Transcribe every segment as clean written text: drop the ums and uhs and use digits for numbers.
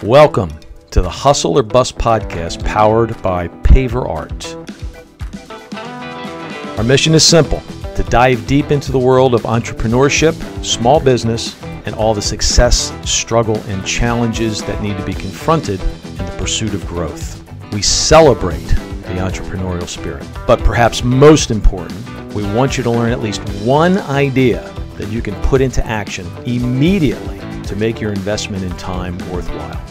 Welcome to the Hustle or Bust podcast powered by Paverart. Our mission is simple: to dive deep into the world of entrepreneurship, small business, and all the success, struggle, and challenges that need to be confronted in the pursuit of growth. We celebrate the entrepreneurial spirit, but perhaps most important, we want you to learn at least one idea that you can put into action immediately to make your investment in time worthwhile.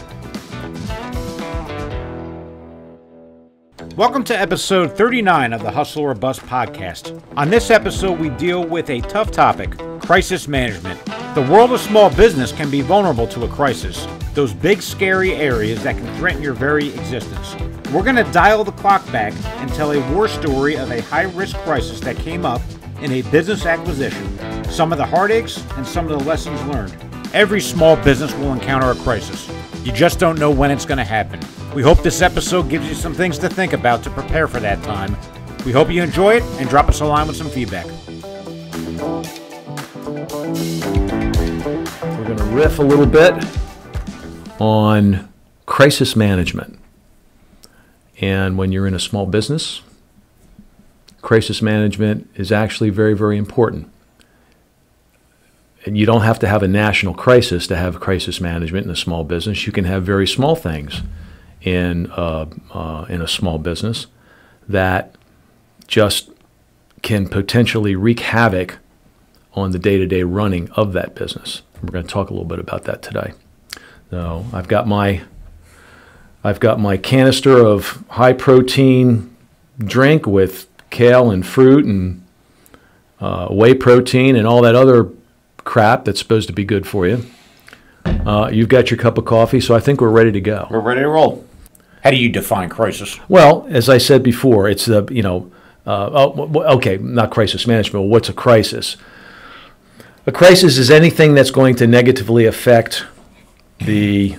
Welcome to episode 39 of the Hustle or Bust podcast. On this episode, we deal with a tough topic: crisis management. The world of small business can be vulnerable to a crisis, those big scary areas that can threaten your very existence. We're going to dial the clock back and tell a war story of a high-risk crisis that came up in a business acquisition, some of the heartaches and some of the lessons learned. Every small business will encounter a crisis. You just don't know when it's going to happen. We hope this episode gives you some things to think about to prepare for that time. We hope you enjoy it and drop us a line with some feedback. We're going to riff a little bit on crisis management. And when you're in a small business, crisis management is actually very, very important. And you don't have to have a national crisis to have crisis management in a small business. You can have very small things in a small business that just can potentially wreak havoc on the day-to-day running of that business. We're going to talk a little bit about that today. So I've got my canister of high-protein drink with kale and fruit and whey protein and all that other crap that's supposed to be good for you. You've got your cup of coffee, so I think we're ready to go. We're ready to roll. How do you define crisis? Well, as I said before, it's not crisis management. Well, what's a crisis? A crisis is anything that's going to negatively affect the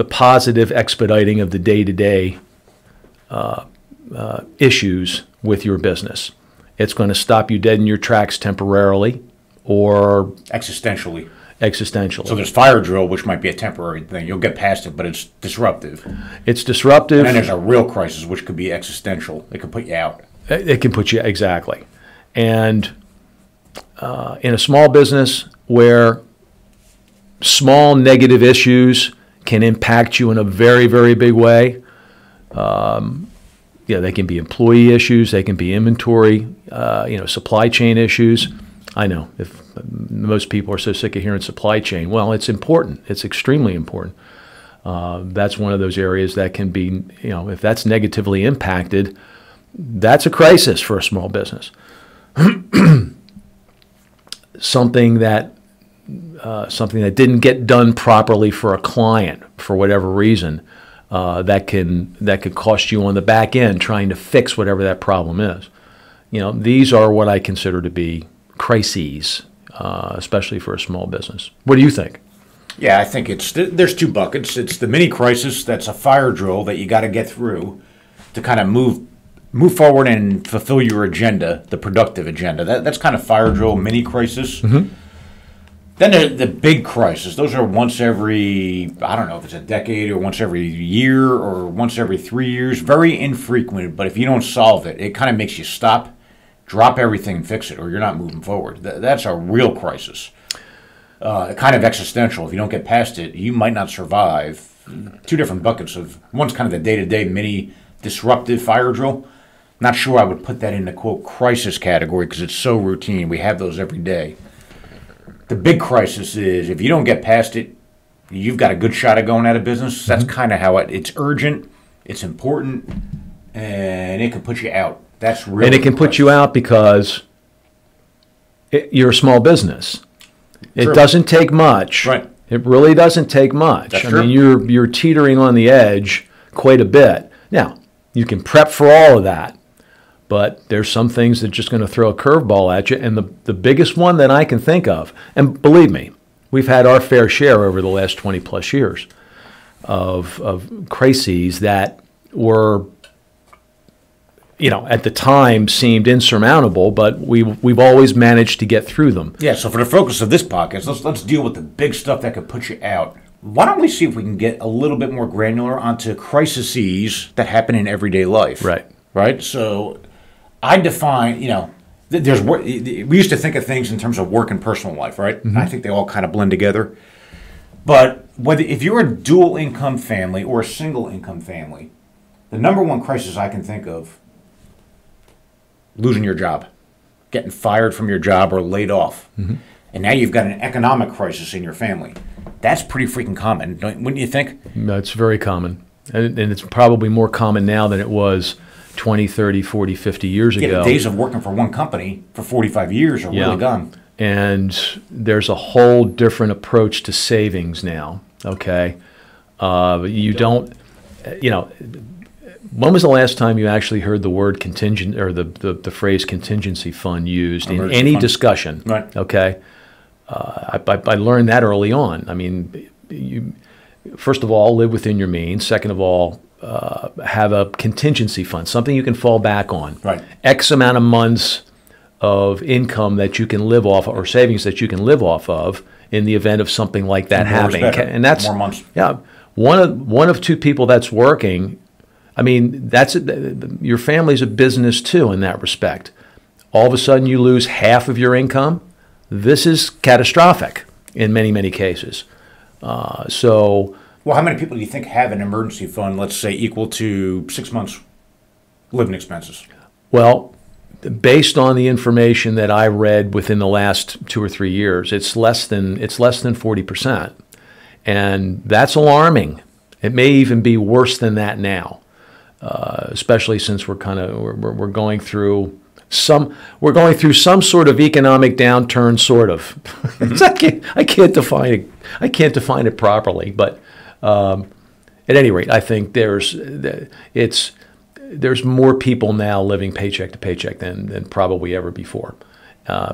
positive expediting of the day-to-day issues with your business. It's going to stop you dead in your tracks temporarily or Existentially. Existential. So there's fire drill, which might be a temporary thing. You'll get past it, but it's disruptive. It's disruptive. And then there's a real crisis, which could be existential. It could put you out. It can put you, exactly. And in a small business where small negative issues can impact you in a very, very big way, they can be employee issues, they can be inventory, supply chain issues. I know if most people are so sick of hearing supply chain. Well, it's important. It's extremely important. That's one of those areas that can be, if that's negatively impacted, that's a crisis for a small business. Something that didn't get done properly for a client for whatever reason, that could cost you on the back end trying to fix whatever that problem is. These are what I consider to be crises, especially for a small business. What do you think? Yeah, I think there's two buckets. It's the mini crisis that's a fire drill that you got to get through to kind of move forward and fulfill your agenda, the productive agenda. That's kind of fire drill, mini crisis. Mm-hmm. Then the big crisis. Those are once every, I don't know if it's a decade or once every year or once every 3 years. Very infrequent, but if you don't solve it, it kind of makes you stop, drop everything and fix it, or you're not moving forward. That's a real crisis. Kind of existential. If you don't get past it, you might not survive. Two different buckets of, one's kind of the day-to-day mini disruptive fire drill. Not sure I would put that in the, quote, crisis category because it's so routine. We have those every day. The big crisis is if you don't get past it, you've got a good shot at going out of business. That's kind of how it's urgent, it's important, and it can put you out. That's really. And it can put you out because you're a small business. It doesn't take much. Right. It really doesn't take much. That's true. I mean, you're teetering on the edge quite a bit. Now, you can prep for all of that, but there's some things that are just going to throw a curveball at you. And the biggest one that I can think of, and believe me, we've had our fair share over the last 20 plus years of crises that were, at the time seemed insurmountable, but we've always managed to get through them. Yeah, so for the focus of this podcast, let's deal with the big stuff that could put you out Why don't we see if we can get a little bit more granular onto crises that happen in everyday life? Right. Right. So I define, we used to think of things in terms of work and personal life, right? Mm-hmm. I think they all kind of blend together. But if you're a dual income family or a single income family, the number one crisis I can think of, losing your job, getting fired from your job or laid off. Mm-hmm. And now you've got an economic crisis in your family. That's pretty freaking common, wouldn't you think? That's very common. And it's probably more common now than it was 20, 30, 40, 50 years ago. Yeah, days of working for one company for 45 years are really gone. And there's a whole different approach to savings now, okay? You don't, when was the last time you actually heard the word contingent or the phrase contingency fund used in any discussion? Right. Okay. I learned that early on. I mean, you first of all live within your means. Second of all, have a contingency fund, something you can fall back on. Right. X amount of months of income that you can live off or savings that you can live off of in the event of something like that happening. And that's more months. Yeah. One of two people that's working. I mean, your family's a business too in that respect. All of a sudden you lose half of your income. This is catastrophic in many, many cases. Well, how many people do you think have an emergency fund, let's say, equal to 6 months living expenses? Well, based on the information that I read within the last 2 or 3 years, it's less than 40%, and that's alarming. It may even be worse than that now, especially since we're going through some sort of economic downturn, sort of. I can't define it. I can't define it properly, but at any rate, I think there's more people now living paycheck to paycheck than probably ever before,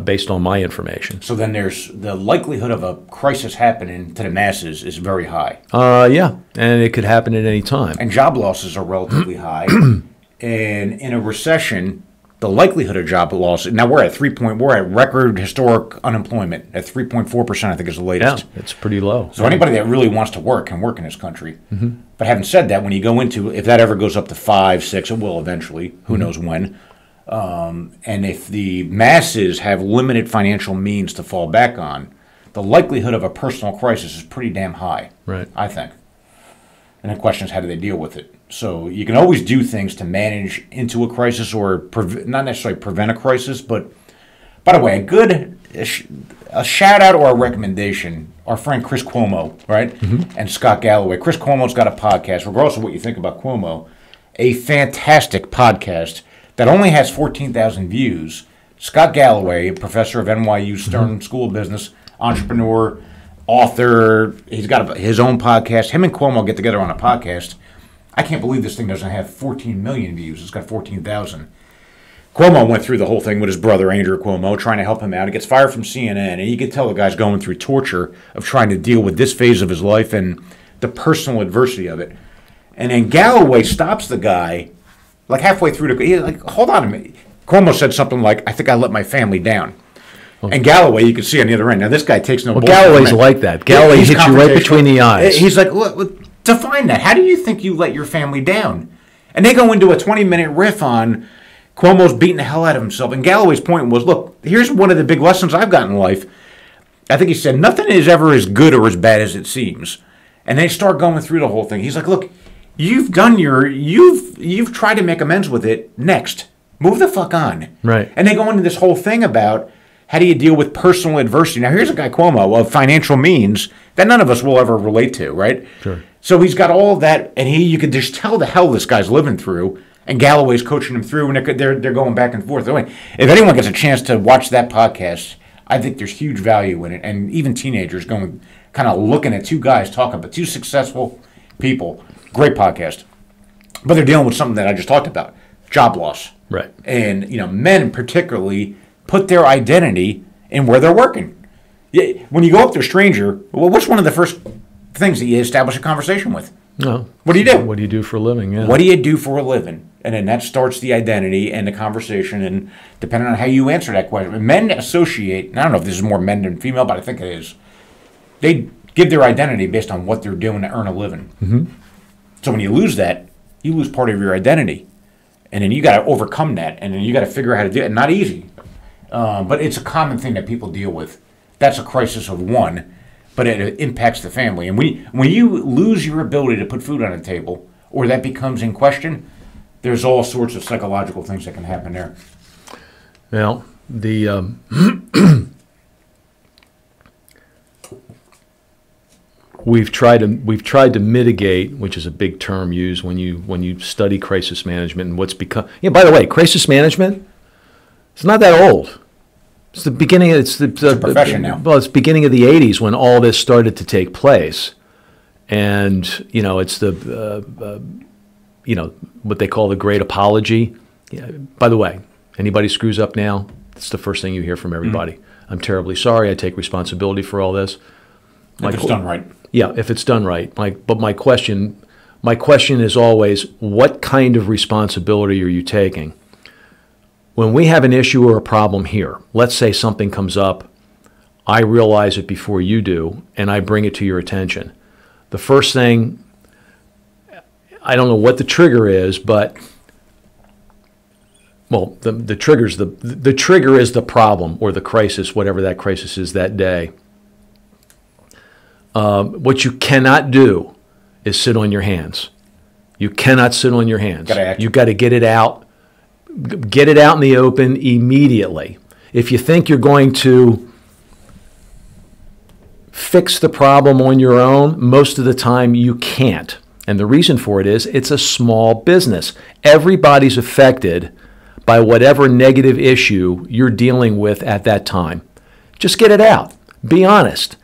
based on my information. So then there's the likelihood of a crisis happening to the masses is very high. Yeah, and it could happen at any time. And job losses are relatively high. And in a recession, the likelihood of job loss. Now we're at record historic unemployment at 3.4%. I think is the latest. Yeah, it's pretty low. So anybody that really wants to work can work in this country. Mm-hmm. But having said that, when you go into, if that ever goes up to 5, 6, it will eventually. Who knows when? And if the masses have limited financial means to fall back on, the likelihood of a personal crisis is pretty damn high. Right. I think. And the question is, how do they deal with it? So you can always do things to manage into a crisis or not necessarily prevent a crisis. But, by the way, a shout-out or a recommendation, our friend Chris Cuomo, right, and Scott Galloway. Chris Cuomo's got a podcast, regardless of what you think about Cuomo, a fantastic podcast that only has 14,000 views. Scott Galloway, a professor of NYU Stern School of Business, entrepreneur, author. He's got his own podcast. Him and Cuomo get together on a podcast. I can't believe this thing doesn't have 14 million views. It's got 14,000. Cuomo went through the whole thing with his brother, Andrew Cuomo, trying to help him out. He gets fired from CNN, and you can tell the guy's going through torture of trying to deal with this phase of his life and the personal adversity of it. And then Galloway stops the guy like halfway through. He's like, hold on a minute. Cuomo said something like, I think I let my family down. And Galloway, you can see on the other end. Now, this guy takes no bullshit. Galloway's like that. Galloway hits you right between the eyes. He's like, look, define that. How do you think you let your family down? And they go into a 20-minute riff on Cuomo's beating the hell out of himself. And Galloway's point was, look, here's one of the big lessons I've got in life. I think he said, nothing is ever as good or as bad as it seems. And they start going through the whole thing. He's like, look, you've tried to make amends with it. Next. Move the fuck on. Right. And they go into this whole thing about how do you deal with personal adversity. Now, here's a guy, Cuomo, of financial means that none of us will ever relate to, right? Sure. So he's got all of that, and you can just tell the hell this guy's living through, and Galloway's coaching him through, and they're going back and forth. If anyone gets a chance to watch that podcast, I think there's huge value in it, and even teenagers going kind of looking at two guys talking about two successful people. Great podcast. But they're dealing with something that I just talked about, job loss. Right. And, men particularly put their identity in where they're working. When you go up to a stranger, well, what's one of the first things that you establish a conversation with? No. What do you do? What do you do for a living? Yeah. What do you do for a living? And then that starts the identity and the conversation, and depending on how you answer that question. Men associate, and I don't know if this is more men than female, but I think it is. They give their identity based on what they're doing to earn a living. Mm-hmm. So when you lose that, you lose part of your identity. And then you got to overcome that, and then you got to figure out how to do it. Not easy, but it's a common thing that people deal with. That's a crisis of one, but it impacts the family. And when you lose your ability to put food on the table, or that becomes in question, there's all sorts of psychological things that can happen there. Well, we've tried to mitigate, which is a big term used when you study crisis management and what's become. Yeah, by the way, crisis management, it's not that old. It's the beginning. It's a profession now. Well, it's beginning of the '80s when all this started to take place, and it's what they call the Great Apology. Yeah, by the way, anybody screws up now, it's the first thing you hear from everybody. I'm terribly sorry. I take responsibility for all this. If it's done right. Yeah, if it's done right. But my question is always, what kind of responsibility are you taking? When we have an issue or a problem here, let's say something comes up, I realize it before you do, and I bring it to your attention. The first thing, I don't know what the trigger is, but well, the trigger is the problem or the crisis, whatever that crisis is that day. What you cannot do is sit on your hands. You cannot sit on your hands. You got to get it out. Get it out in the open immediately. If you think you're going to fix the problem on your own, most of the time you can't. And the reason for it is it's a small business. Everybody's affected by whatever negative issue you're dealing with at that time. Just get it out. Be honest.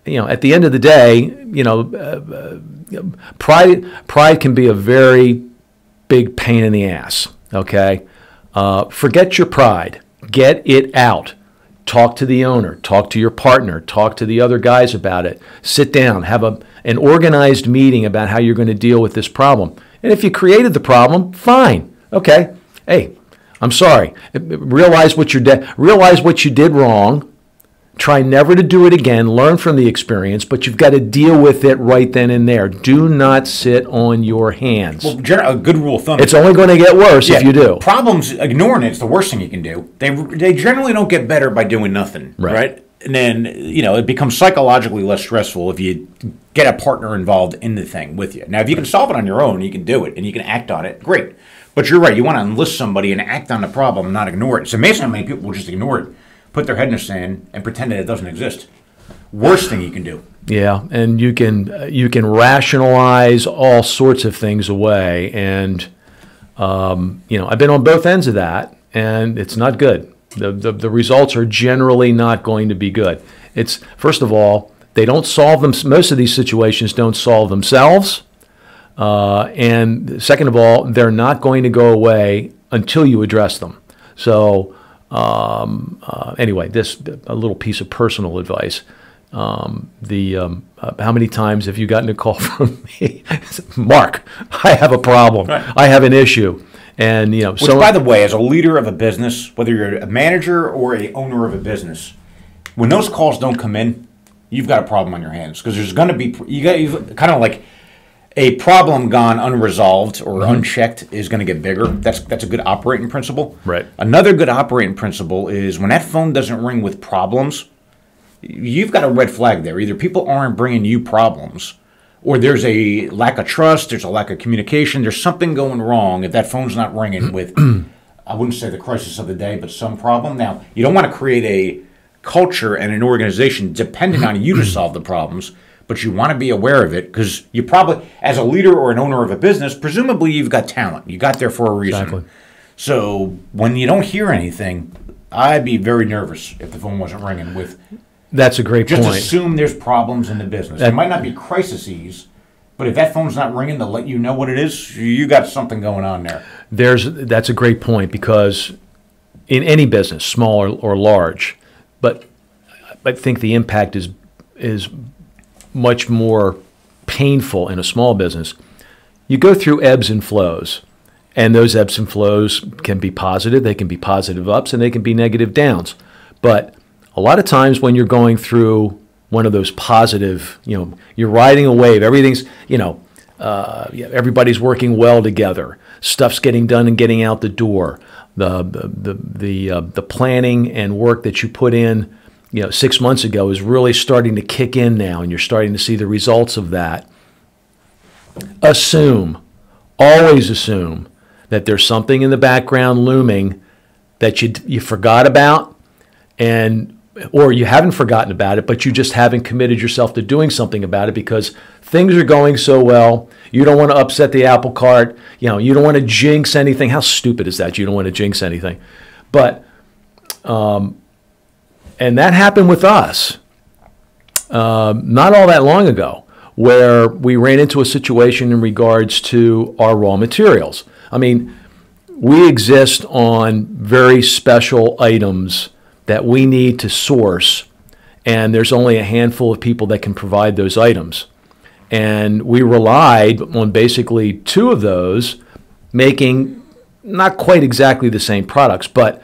At the end of the day, pride can be a very big pain in the ass. Okay, forget your pride. Get it out. Talk to the owner. Talk to your partner. Talk to the other guys about it. Sit down. Have an organized meeting about how you're going to deal with this problem. And if you created the problem, fine. Okay. Hey, I'm sorry. Realize what you did wrong. Try never to do it again. Learn from the experience, but you've got to deal with it right then and there. Do not sit on your hands. Well, a good rule of thumb. It's only going to get worse if you do. Problems, ignoring it's the worst thing you can do. They generally don't get better by doing nothing, right? And then, it becomes psychologically less stressful if you get a partner involved in the thing with you. Now, if you can solve it on your own, you can do it, and you can act on it, great. But you're right. You want to enlist somebody and act on the problem and not ignore it. It's amazing how many people will just ignore it. Put their head in the sand and pretend that it doesn't exist. Worst thing you can do. Yeah, and you can rationalize all sorts of things away, and I've been on both ends of that, and it's not good. The results are generally not going to be good. It's first of all, they don't solve them. Most of these situations don't solve themselves, and second of all, they're not going to go away until you address them. So. Anyway, this a little piece of personal advice. How many times have you gotten a call from me, Mark? I have a problem. Right. I have an issue, and Which, by the way, as a leader of a business, whether you're a manager or a owner of a business, when those calls don't come in, you've got a problem on your hands because there's going to be you've kind of like. A problem gone unresolved or unchecked is going to get bigger. That's a good operating principle. Right. Another good operating principle is when that phone doesn't ring with problems, you've got a red flag there. Either people aren't bringing you problems, or there's a lack of trust, there's a lack of communication, there's something going wrong if that phone's not ringing with, I wouldn't say the crisis of the day, but some problem. Now, you don't want to create a culture and an organization dependent on you to solve the problems, but you want to be aware of it because you probably, as a leader or an owner of a business, presumably you've got talent. You got there for a reason. Exactly. So when you don't hear anything, I'd be very nervous if the phone wasn't ringing with. That's a great point. Just assume there's problems in the business. There might not be crises, but if that phone's not ringing to let you know what it is, you got something going on there. That's a great point because in any business, small or large, but I think the impact is much more painful in a small business. You go through ebbs and flows, and those ebbs and flows can be positive. They can be positive ups, and they can be negative downs. But a lot of times when you're going through one of those positive, you're riding a wave. Everything's, everybody's working well together. Stuff's getting done and getting out the door. The planning and work that you put in, 6 months ago is really starting to kick in now, and you're starting to see the results of that. Always assume that there's something in the background looming that you forgot about, or you haven't forgotten about it, but you just haven't committed yourself to doing something about it because things are going so well. You don't want to upset the apple cart. You don't want to jinx anything. How stupid is that? You don't want to jinx anything. But, and that happened with us not all that long ago, where we ran into a situation in regards to our raw materials. I mean, we exist on very special items that we need to source, and there's only a handful of people that can provide those items. And we relied on basically two of those making not quite exactly the same products, but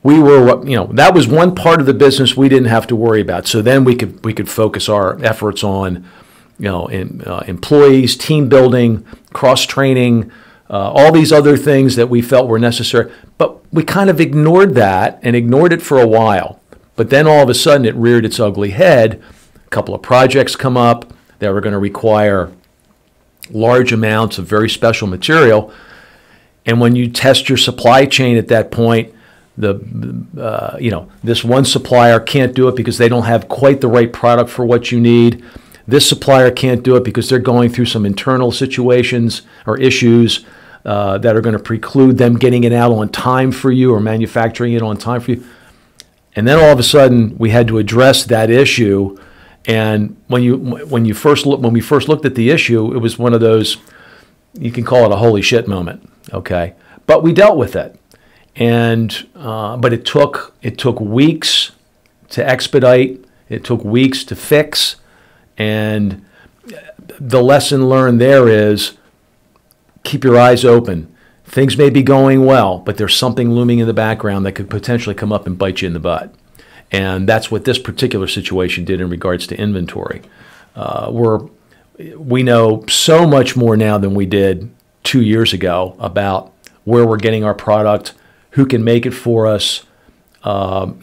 we were, that was one part of the business we didn't have to worry about. So then we could focus our efforts on, employees, team building, cross-training, all these other things that we felt were necessary. But we kind of ignored that and ignored it for a while. But then all of a sudden it reared its ugly head. A couple of projects come up that were going to require large amounts of very special material. And when you test your supply chain at that point, this one supplier can't do it because they don't have quite the right product for what you need. This supplier can't do it because they're going through some internal situations or issues that are going to preclude them getting it out on time for you or manufacturing it on time for you. And then all of a sudden, we had to address that issue. And when we first looked at the issue, it was one of those, you can call it a holy shit moment, okay? But we dealt with it, but it took weeks to expedite. It took weeks to fix, and the lesson learned there is keep your eyes open. Things may be going well, but there's something looming in the background that could potentially come up and bite you in the butt. And that's what this particular situation did in regards to inventory. We know so much more now than we did 2 years ago about where we're getting our product, who can make it for us, how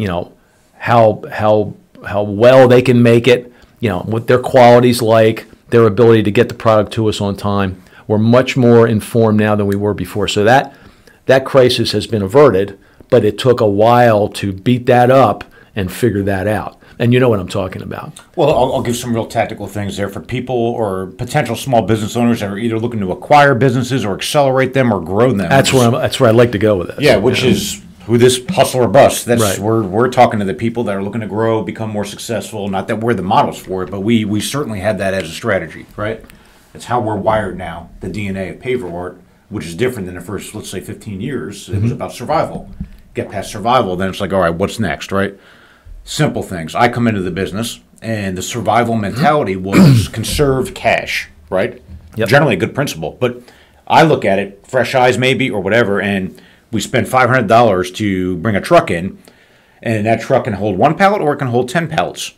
well they can make it, what their quality's like, their ability to get the product to us on time. We're much more informed now than we were before. So that crisis has been averted, but it took a while to beat that up and figure that out. And you know what I'm talking about. Well, I'll give some real tactical things there for people or potential small business owners that are either looking to acquire businesses or accelerate them or grow them. That's where I'd like to go with it. Yeah, which is who this hustle or bust. That's right. We're talking to the people that are looking to grow, become more successful. Not that we're the models for it, but we certainly have that as a strategy, right? It's how we're wired now, the DNA of Paverart, which is different than the first, let's say, 15 years. It was about survival. Get past survival, then it's like, all right, what's next, right? Simple things. I come into the business, and the survival mentality was conserve cash, right? Yep. Generally a good principle. But I look at it, fresh eyes maybe, or whatever, and we spend $500 to bring a truck in, and that truck can hold 1 pallet or it can hold 10 pallets.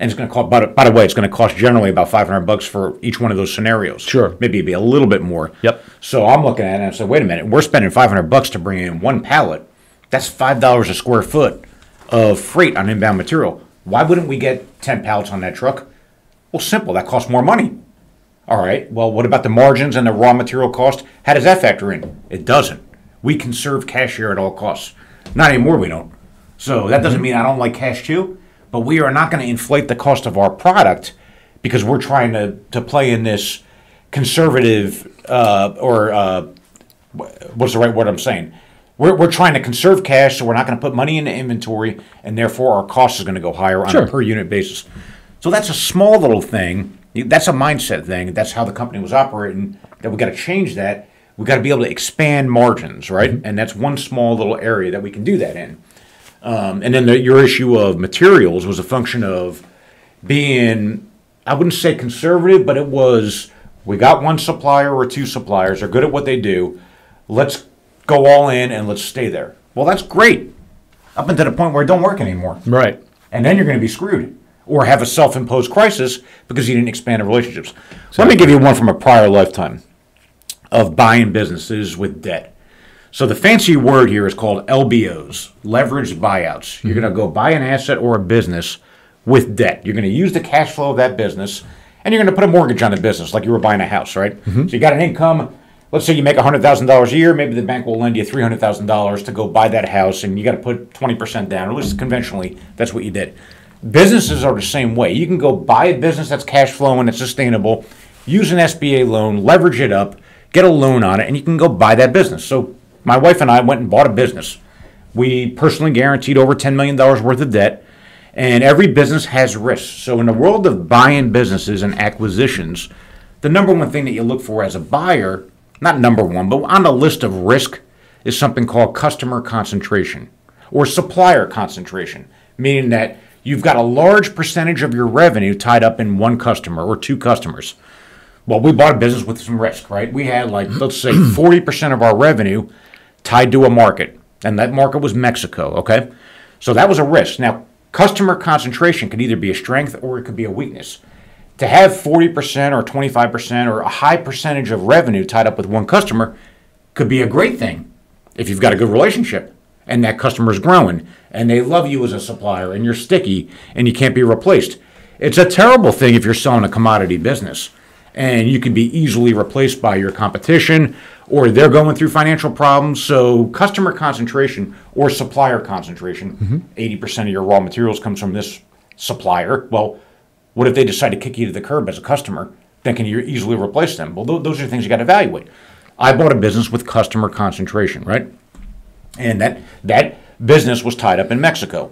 And it's going to cost, by the way, it's going to cost generally about $500 for each one of those scenarios. Sure. Maybe it'd be a little bit more. Yep. So I'm looking at it and I said, wait a minute, we're spending $500 to bring in 1 pallet. That's $5 a square foot of freight on inbound material. Why wouldn't we get 10 pallets on that truck? Well, simple. That costs more money. All right. Well, what about the margins and the raw material cost? How does that factor in? It doesn't. We conserve cash here at all costs. Not anymore, we don't. So that doesn't mean I don't like cash too. But we are not going to inflate the cost of our product because we're trying to play in this conservative what's the right word I'm saying? We're trying to conserve cash, so we're not going to put money into inventory, and therefore our cost is going to go higher on a per unit basis. So that's a small little thing. That's a mindset thing. That's how the company was operating. That we got to change that. We got to be able to expand margins, right? Mm-hmm. And that's one small little area that we can do that in. And then your issue of materials was a function of being, I wouldn't say conservative, but it was, we got one supplier or two suppliers, they're good at what they do, let's go all in and let's stay there. Well, that's great, up until the point where it don't work anymore. Right. And then you're going to be screwed. or have a self-imposed crisis because you didn't expand the relationships. So let me give you one from a prior lifetime of buying businesses with debt. So the fancy word here is called LBOs, leveraged buyouts. You're going to go buy an asset or a business with debt. You're going to use the cash flow of that business, and you're going to put a mortgage on the business like you were buying a house, right? So you got an income. Let's say you make $100,000 a year. Maybe the bank will lend you $300,000 to go buy that house, and you got to put 20% down, or at least conventionally, that's what you did. Businesses are the same way. You can go buy a business that's cash flowing, it's sustainable, use an SBA loan, leverage it up, get a loan on it, and you can go buy that business. So my wife and I went and bought a business. We personally guaranteed over $10 million worth of debt, and every business has risks. So in the world of buying businesses and acquisitions, the number one thing that you look for as a buyer, not number one, but on the list of risk, is something called customer concentration or supplier concentration, meaning that you've got a large percentage of your revenue tied up in one customer or two customers. Well, we bought a business with some risk, right? We had let's say 40% of our revenue tied to a market, and that market was Mexico, okay? So that was a risk. Now, customer concentration could either be a strength or it could be a weakness. To have 40% or 25% or a high percentage of revenue tied up with one customer could be a great thing if you've got a good relationship and that customer is growing and they love you as a supplier and you're sticky and you can't be replaced. It's a terrible thing if you're selling a commodity business and you can be easily replaced by your competition or they're going through financial problems. So customer concentration or supplier concentration, 80% of your raw materials comes from this supplier. Well, what if they decide to kick you to the curb as a customer? Then can you easily replace them? Well, those are things you got to evaluate. I bought a business with customer concentration, right? And that business was tied up in Mexico.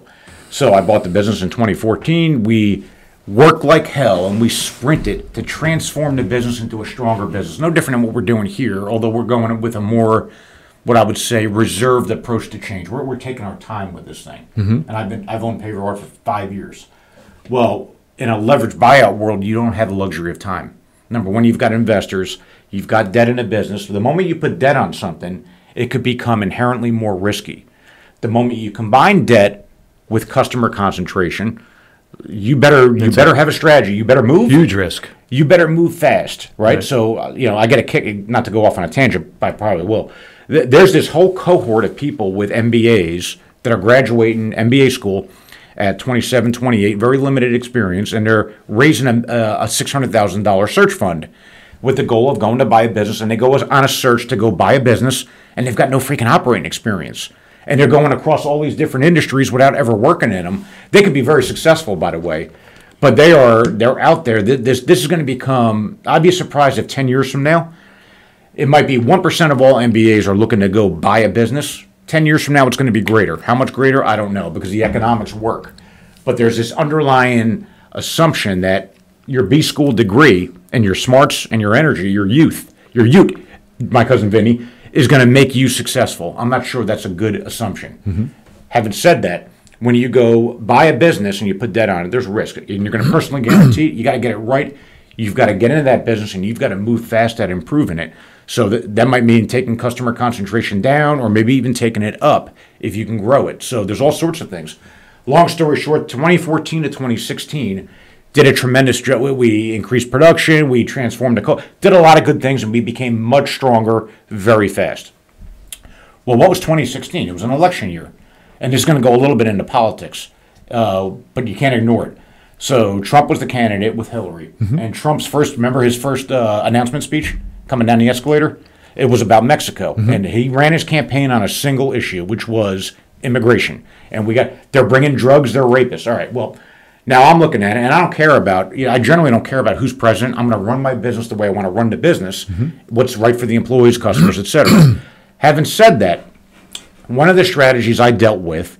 So I bought the business in 2014. We worked like hell and we sprinted to transform the business into a stronger business. No different than what we're doing here, although we're going with a more, what I would say, reserved approach to change. We're taking our time with this thing. And I've owned Paverart for 5 years. Well, in a leveraged buyout world, you don't have the luxury of time. Number one, you've got investors, you've got debt in a business. The moment you put debt on something, it could become inherently more risky. The moment you combine debt with customer concentration, you better have a strategy. You better move. Huge risk. You better move fast, right? So, I get a kick, not to go off on a tangent, but I probably will. There's this whole cohort of people with MBAs that are graduating MBA school at 27, 28, very limited experience, and they're raising a $600,000 search fund with the goal of going to buy a business, and they go on a search to go buy a business, and they've got no freaking operating experience. And they're going across all these different industries without ever working in them. They could be very successful, by the way, but they're out there. This is going to become, I'd be surprised if 10 years from now, it might be 1% of all MBAs are looking to go buy a business. 10 years from now, it's going to be greater. How much greater? I don't know, because the economics work. But there's this underlying assumption that your B school degree and your smarts and your energy, your youth, my cousin Vinny, is going to make you successful. I'm not sure that's a good assumption. Having said that, when you go buy a business and you put debt on it, there's risk. And you're going to personally guarantee it. You got to get it right. You've got to get into that business and you've got to move fast at improving it. So that might mean taking customer concentration down or maybe even taking it up if you can grow it. So there's all sorts of things. Long story short, 2014 to 2016 did a tremendous job. We increased production, we transformed did a lot of good things, and we became much stronger very fast. Well, what was 2016? It was an election year. And this is going to go a little bit into politics, but you can't ignore it. So Trump was the candidate with Hillary. And Trump's first announcement speech coming down the escalator? It was about Mexico. And he ran his campaign on a single issue, which was immigration. And they're bringing drugs, they're rapists. All right, well, now I'm looking at it, and I don't care about, I generally don't care about who's president. I'm going to run my business the way I want to run the business, what's right for the employees, customers, etc. Having said that, one of the strategies I dealt with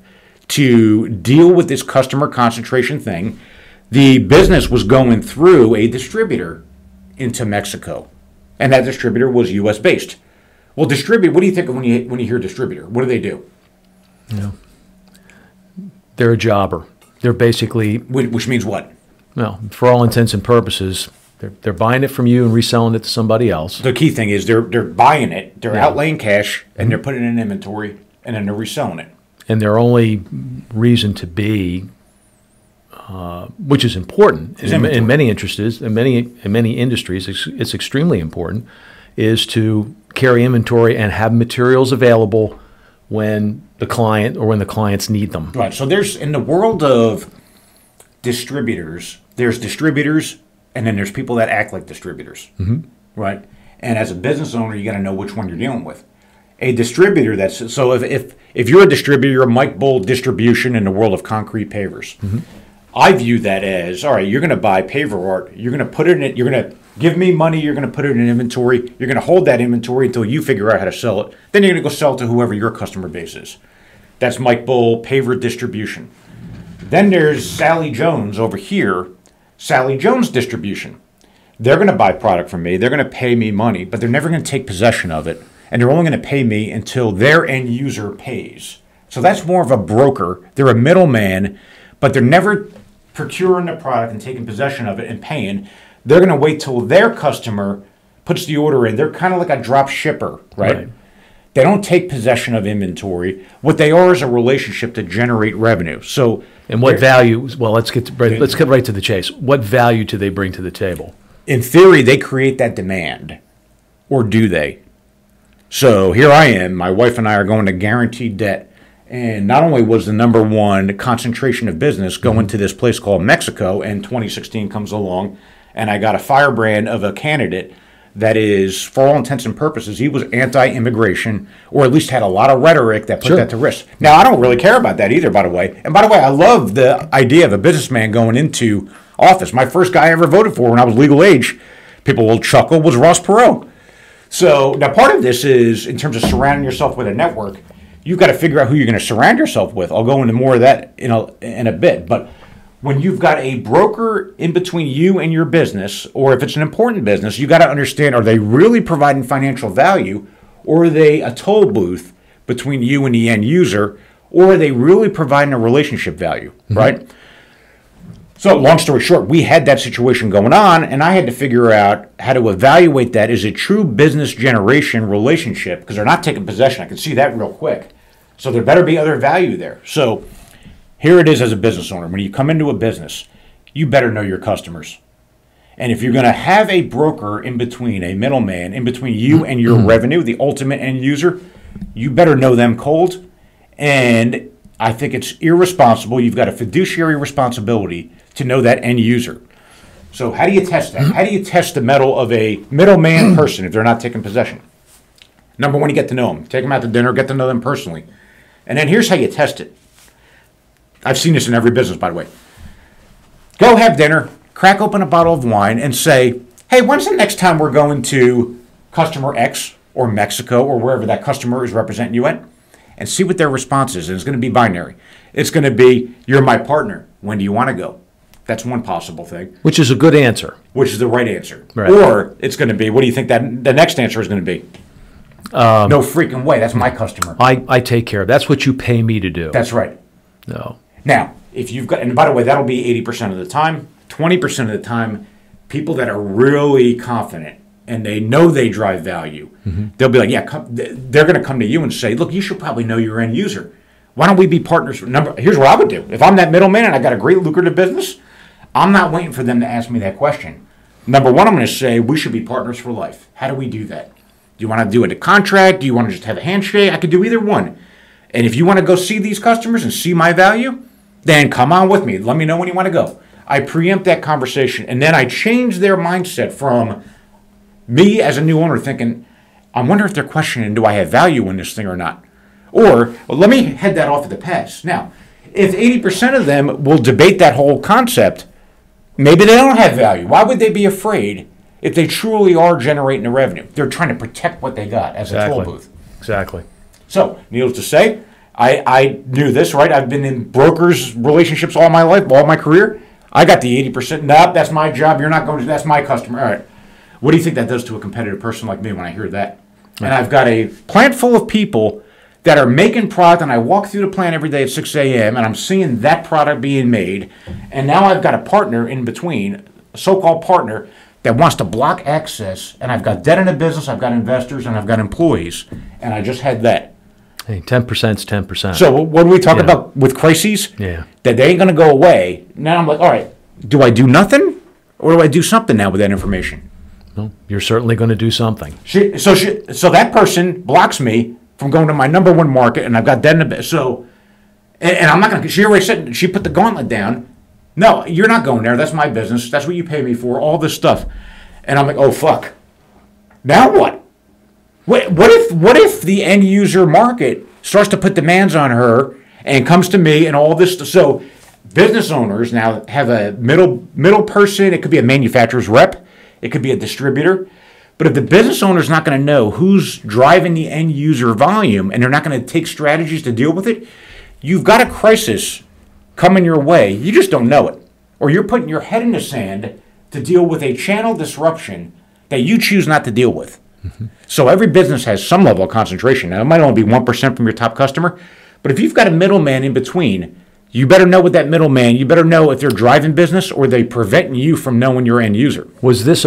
to deal with this customer concentration thing, the business was going through a distributor into Mexico, and that distributor was U.S. based. Well, what do you think of when you hear distributor? What do? They're a jobber. They're basically... Which means what? Well, for all intents and purposes, they're buying it from you and reselling it to somebody else. The key thing is they're buying it, they're outlaying cash, and they're putting it in inventory, and then they're reselling it. And their only reason to be which is important It's in many industries. In many industries, it's extremely important, is to carry inventory and have materials available when the clients need them. Right. So there's, in the world of distributors, there's distributors, and then there's people that act like distributors. Mm-hmm. Right. And as a business owner, you got to know which one you're dealing with. A distributor if you're a distributor, you're Mike Bull Distribution in the world of concrete pavers. Mm-hmm. I view that as, all right, you're going to buy Paverart, you're going to put it in, you're going to give me money, you're going to put it in inventory, you're going to hold that inventory until you figure out how to sell it. Then you're going to go sell it to whoever your customer base is. That's Mike Bull Paver Distribution. Then there's Sally Jones over here, Sally Jones Distribution. They're going to buy product from me, they're going to pay me money, but they're never going to take possession of it, and they're only going to pay me until their end user pays. So that's more of a broker. They're a middleman, but they're never procuring the product and taking possession of it and paying. They're going to wait till their customer puts the order in. They're kind of like a drop shipper, right? They don't take possession of inventory. What they are is a relationship to generate revenue. So, and what value? Well, let's get right to the chase. What value do they bring to the table? In theory, they create that demand, or do they? So here I am. My wife and I are going to guaranteed debt. And not only was the number one concentration of business going to this place called Mexico, and 2016 comes along, and I got a firebrand of a candidate that is, for all intents and purposes, he was anti-immigration, or at least had a lot of rhetoric that put that to risk. Now, I don't really care about that either, by the way. And by the way, I love the idea of a businessman going into office. My first guy I ever voted for when I was legal age, people will chuckle, was Ross Perot. So now part of this is, in terms of surrounding yourself with a network, you've got to figure out who you're going to surround yourself with. I'll go into more of that in a bit. But when you've got a broker in between you and your business, or if it's an important business, you got to understand, are they really providing financial value, or are they a toll booth between you and the end user, or are they really providing a relationship value, right? So long story short, we had that situation going on, and I had to figure out how to evaluate that as a true business generation relationship, because they're not taking possession. I can see that real quick. So there better be other value there. So here it is as a business owner. When you come into a business, you better know your customers. And if you're going to have a broker in between, a middleman in between you and your revenue, the ultimate end user, you better know them cold. And I think it's irresponsible. You've got a fiduciary responsibility to know that end user. So how do you test that? How do you test the mettle of a middleman person if they're not taking possession? Number one, you get to know them. Take them out to dinner, get to know them personally. And then here's how you test it. I've seen this in every business, by the way. Go have dinner, crack open a bottle of wine, and say, hey, when's the next time we're going to customer X or Mexico or wherever that customer is representing you at? And see what their response is. And it's going to be binary. It's going to be, you're my partner. When do you want to go? That's one possible thing. Which is a good answer. Which is the right answer. Right. Or it's going to be, what do you think that the next answer is going to be? No freaking way. That's my customer. I take care of. That's what you pay me to do. That's right. No. Now, if you've got, and by the way, that'll be 80% of the time. 20% of the time, people that are really confident and they know they drive value, they'll be like, yeah, they're going to come to you and say, look, you should probably know your end user. Why don't we be partners? Here's what I would do. If I'm that middleman and I got a great lucrative business, I'm not waiting for them to ask me that question. Number one, I'm going to say we should be partners for life. How do we do that? Do you want to do a contract? Do you want to just have a handshake? I could do either one. And if you want to go see these customers and see my value, then come on with me. Let me know when you want to go. I preempt that conversation, and then I change their mindset from me as a new owner thinking, I wonder if they're questioning, do I have value in this thing or not? Or, well, let me head that off at the pass. Now, if 80% of them will debate that whole concept, maybe they don't have value. Why would they be afraid if they truly are generating the revenue? They're trying to protect what they got as a toll booth. Exactly. So, needless to say, I knew this, right? I've been in brokers' relationships all my life, all my career. I got the 80%. Nope, that's my job. You're not going to, that's my customer. All right. What do you think that does to a competitive person like me when I hear that? And I've got a plant full of people that are making product, and I walk through the plant every day at 6 a.m., and I'm seeing that product being made, and now I've got a partner in between, a so-called partner, that wants to block access, and I've got debt in the business, I've got investors, and I've got employees, and I just had that. Hey, 10% is 10%. So what do we talk about with crises? Yeah. That they ain't going to go away. Now I'm like, all right, do I do nothing or do I do something now with that information? No, you're certainly going to do something. So that person blocks me from going to my number one market, and I've got that in the so, and I'm not going to. She already said, she put the gauntlet down. No, you're not going there. That's my business. That's what you pay me for. All this stuff, and I'm like, oh fuck. Now what? What if the end user market starts to put demands on her and comes to me and all this? So business owners now have a middle person. It could be a manufacturer's rep. It could be a distributor. But if the business owner is not going to know who's driving the end user volume and they're not going to take strategies to deal with it, you've got a crisis coming your way. You just don't know it. Or you're putting your head in the sand to deal with a channel disruption that you choose not to deal with. Mm-hmm. So every business has some level of concentration. Now, it might only be 1% from your top customer, but if you've got a middleman in between, you better know with that middleman. You better know if they're driving business or they preventing you from knowing your end user. Was this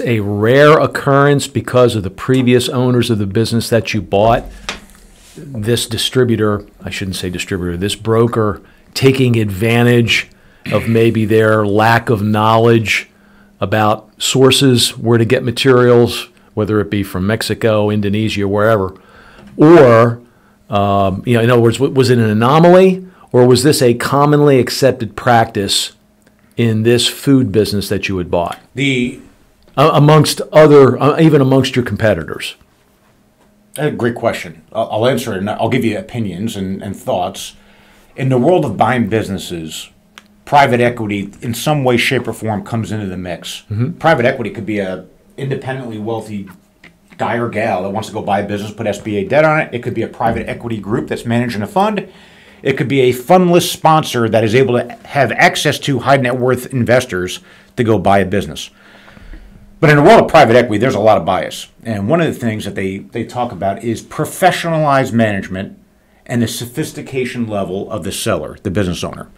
a rare occurrence because of the previous owners of the business that you bought? This distributor, I shouldn't say distributor, this broker taking advantage of maybe their lack of knowledge about sources, where to get materials, whether it be from Mexico, Indonesia, wherever, or in other words, was it an anomaly? Or was this a commonly accepted practice in this food business that you had bought? Amongst other, even amongst your competitors? Great question. I'll answer it, and I'll give you opinions and thoughts. In the world of buying businesses, private equity in some way, shape, or form comes into the mix. Mm-hmm. Private equity could be a independently wealthy guy or gal that wants to go buy a business, put SBA debt on it. It could be a private equity group that's managing a fund. It could be a fundless sponsor that is able to have access to high net worth investors to go buy a business. But in the world of private equity, there's a lot of bias. And one of the things that they talk about is professionalized management and the sophistication level of the seller, the business owner.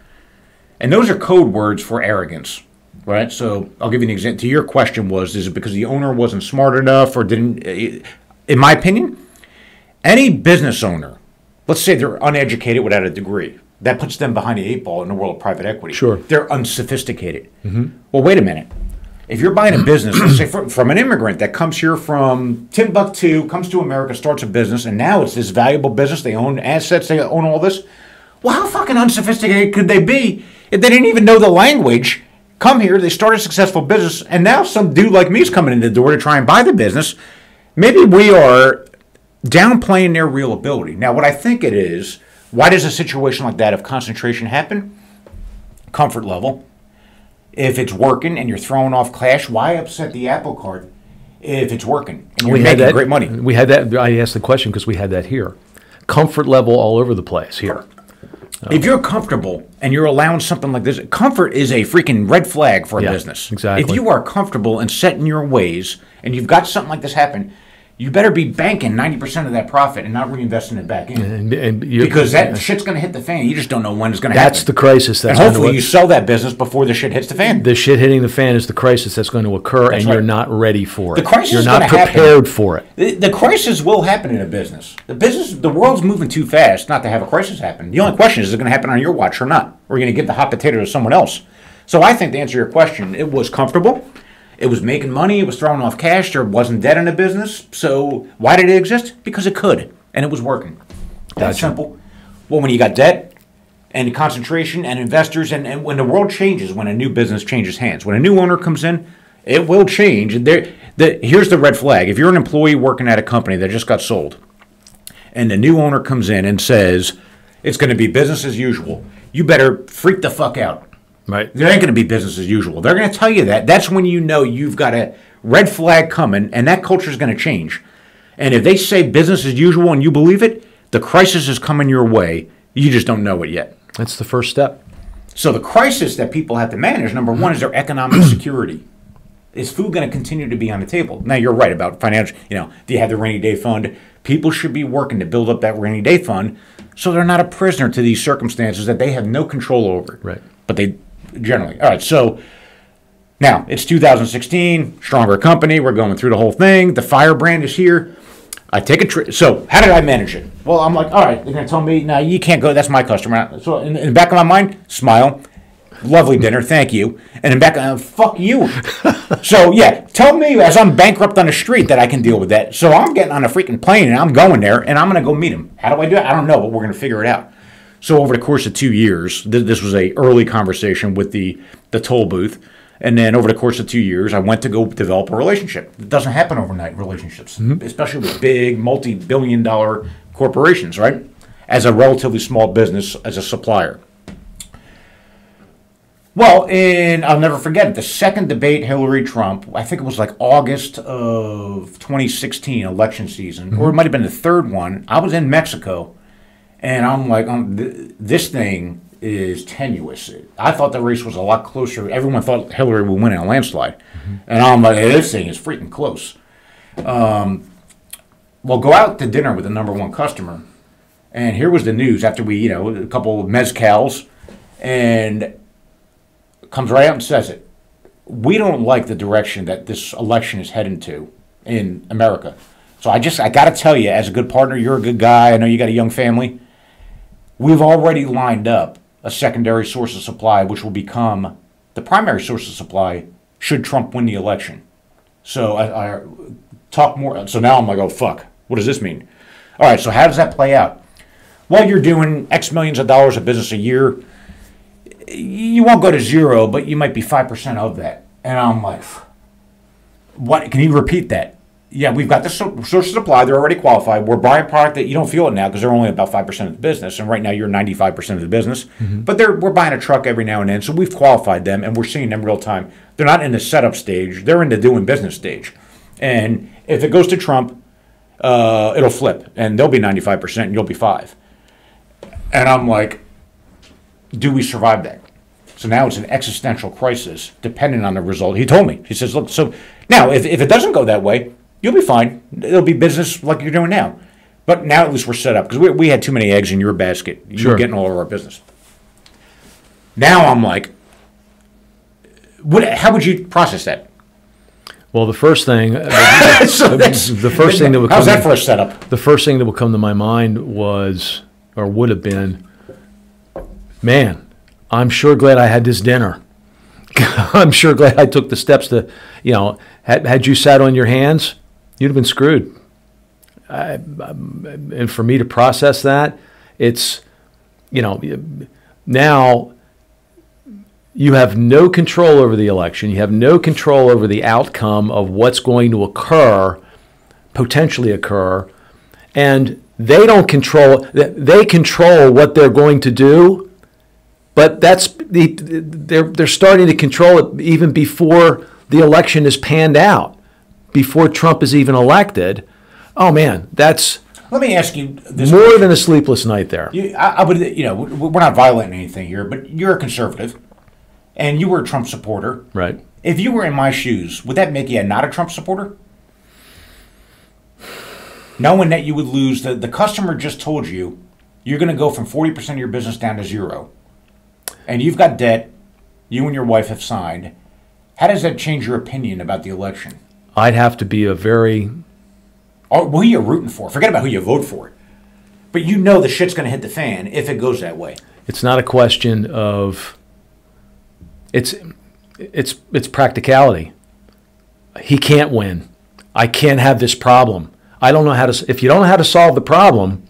And those are code words for arrogance, right? So I'll give you an example. To your question is it because the owner wasn't smart enough or didn't? In my opinion, any business owner, let's say they're uneducated without a degree. That puts them behind the eight ball in the world of private equity. Sure. They're unsophisticated. Mm-hmm. Well, wait a minute. If you're buying a business, let's say from an immigrant that comes here from Timbuktu, comes to America, starts a business, and now it's this valuable business. They own assets. They own all this. Well, how fucking unsophisticated could they be if they didn't even know the language? Come here, they start a successful business, and now some dude like me is coming in the door to try and buy the business. Maybe we are downplaying their real ability. Now, what I think it is, why does a situation like that of concentration happen? Comfort level. If it's working and you're throwing off cash, why upset the apple cart if it's working and you're making great money? We had that. I asked the question because we had that here. Comfort level all over the place here. If you're comfortable and you're allowing something like this, comfort is a freaking red flag for a business. Exactly. If you are comfortable and set in your ways and you've got something like this happen, you better be banking 90% of that profit and not reinvesting it back in. Because that shit's going to hit the fan. You just don't know when it's going to happen. That's the crisis. And hopefully you sell that business before the shit hits the fan. The shit hitting the fan is the crisis that's going to occur, and you're not ready for it. The crisis You're not prepared for it. The crisis will happen in a business. The world's moving too fast not to have a crisis happen. The only question is it going to happen on your watch or not? Or are you going to give the hot potato to someone else? So I think to answer your question, it was comfortable. It was making money. It was throwing off cash. There wasn't debt in the business. So why did it exist? Because it could, and it was working. That's simple. Well, when you got debt and concentration and investors, and when the world changes, when a new business changes hands, when a new owner comes in, it will change. And here's the red flag. If you're an employee working at a company that just got sold, and the new owner comes in and says it's going to be business as usual, you better freak the fuck out. Right. There ain't going to be business as usual. They're going to tell you that. That's when you know you've got a red flag coming, and that culture is going to change. And if they say business as usual and you believe it, the crisis is coming your way. You just don't know it yet. That's the first step. So the crisis that people have to manage, number one, is their economic security. Is food going to continue to be on the table? Now, you're right about financial, do you have the rainy day fund? People should be working to build up that rainy day fund so they're not a prisoner to these circumstances that they have no control over. Right. But they generally. All right, so now it's 2016, stronger company. We're going through the whole thing. The firebrand is here. I take a trip. So how did I manage it? Well, I'm like, all right, they're going to tell me, no, you can't go. That's my customer. So in the back of my mind, smile. Lovely dinner, thank you. And in the back, fuck you. So, yeah, tell me as I'm bankrupt on the street that I can deal with that. So I'm getting on a freaking plane, and I'm going there, and I'm going to go meet him. How do I do it? I don't know, but we're going to figure it out. So over the course of 2 years, this was a early conversation with the toll booth. And then over the course of 2 years, I went to go develop a relationship. It doesn't happen overnight, relationships, especially with big, multi-billion-dollar corporations, right? As a relatively small business, as a supplier. Well, I'll never forget it, the second debate, Hillary-Trump, I think it was like August of 2016, election season, or it might have been the third one. I was in Mexico, and I'm like, this thing is tenuous. I thought the race was a lot closer. Everyone thought Hillary would win in a landslide. And I'm like, hey, this thing is freaking close. Well, go out to dinner with the number one customer, and here was the news after we, a couple of mezcals, and comes right out and says it. We don't like the direction that this election is heading to in America. So I got to tell you, as a good partner, you're a good guy. I know you got a young family. We've already lined up a secondary source of supply, which will become the primary source of supply should Trump win the election. So I talk more. So now I'm like, oh, fuck. What does this mean? All right, so how does that play out? Well, you're doing X millions of dollars of business a year. You won't go to zero, but you might be 5% of that. And I'm like, what? Can you repeat that? Yeah, we've got the source of supply. They're already qualified. We're buying product that you don't feel it now because they're only about 5% of the business. And right now you're 95% of the business. But we're buying a truck every now and then. So we've qualified them and we're seeing them real time. They're not in the setup stage. They're in the doing business stage. And if it goes to Trump, it'll flip. And they'll be 95% and you'll be 5%. And I'm like, do we survive that? So now it's an existential crisis, depending on the result. He told me. He says, look, so now if it doesn't go that way, you'll be fine. It'll be business like you're doing now. But now at least we're set up because we had too many eggs in your basket. You're getting all of our business. Now I'm like, how would you process that? Well, the first thing, thing that would how's that for a setup? The first thing that would come to my mind was, or would have been, man, I'm sure glad I had this dinner. I'm sure glad I took the steps to, had you sat on your hands, you'd have been screwed. And for me to process that, it's, now you have no control over the election. You have no control over the outcome of what's going to occur, potentially occur, and they don't control. They control what they're going to do. But they're starting to control it even before the election is panned out, before Trump is even elected. Oh man, that's let me ask you this more question. Than a sleepless night there. I would, we're not violating anything here, but you're a conservative, and you were a Trump supporter, right? If you were in my shoes, would that make you not a Trump supporter? Knowing that you would lose, the customer just told you you're going to go from 40% of your business down to 0. And you've got debt, you and your wife have signed. How does that change your opinion about the election? I'd have to be a very... who are you rooting for? Forget about who you vote for. But you know the shit's going to hit the fan if it goes that way. It's not a question of... It's practicality. He can't win. I can't have this problem. I don't know how to... If you don't know how to solve the problem,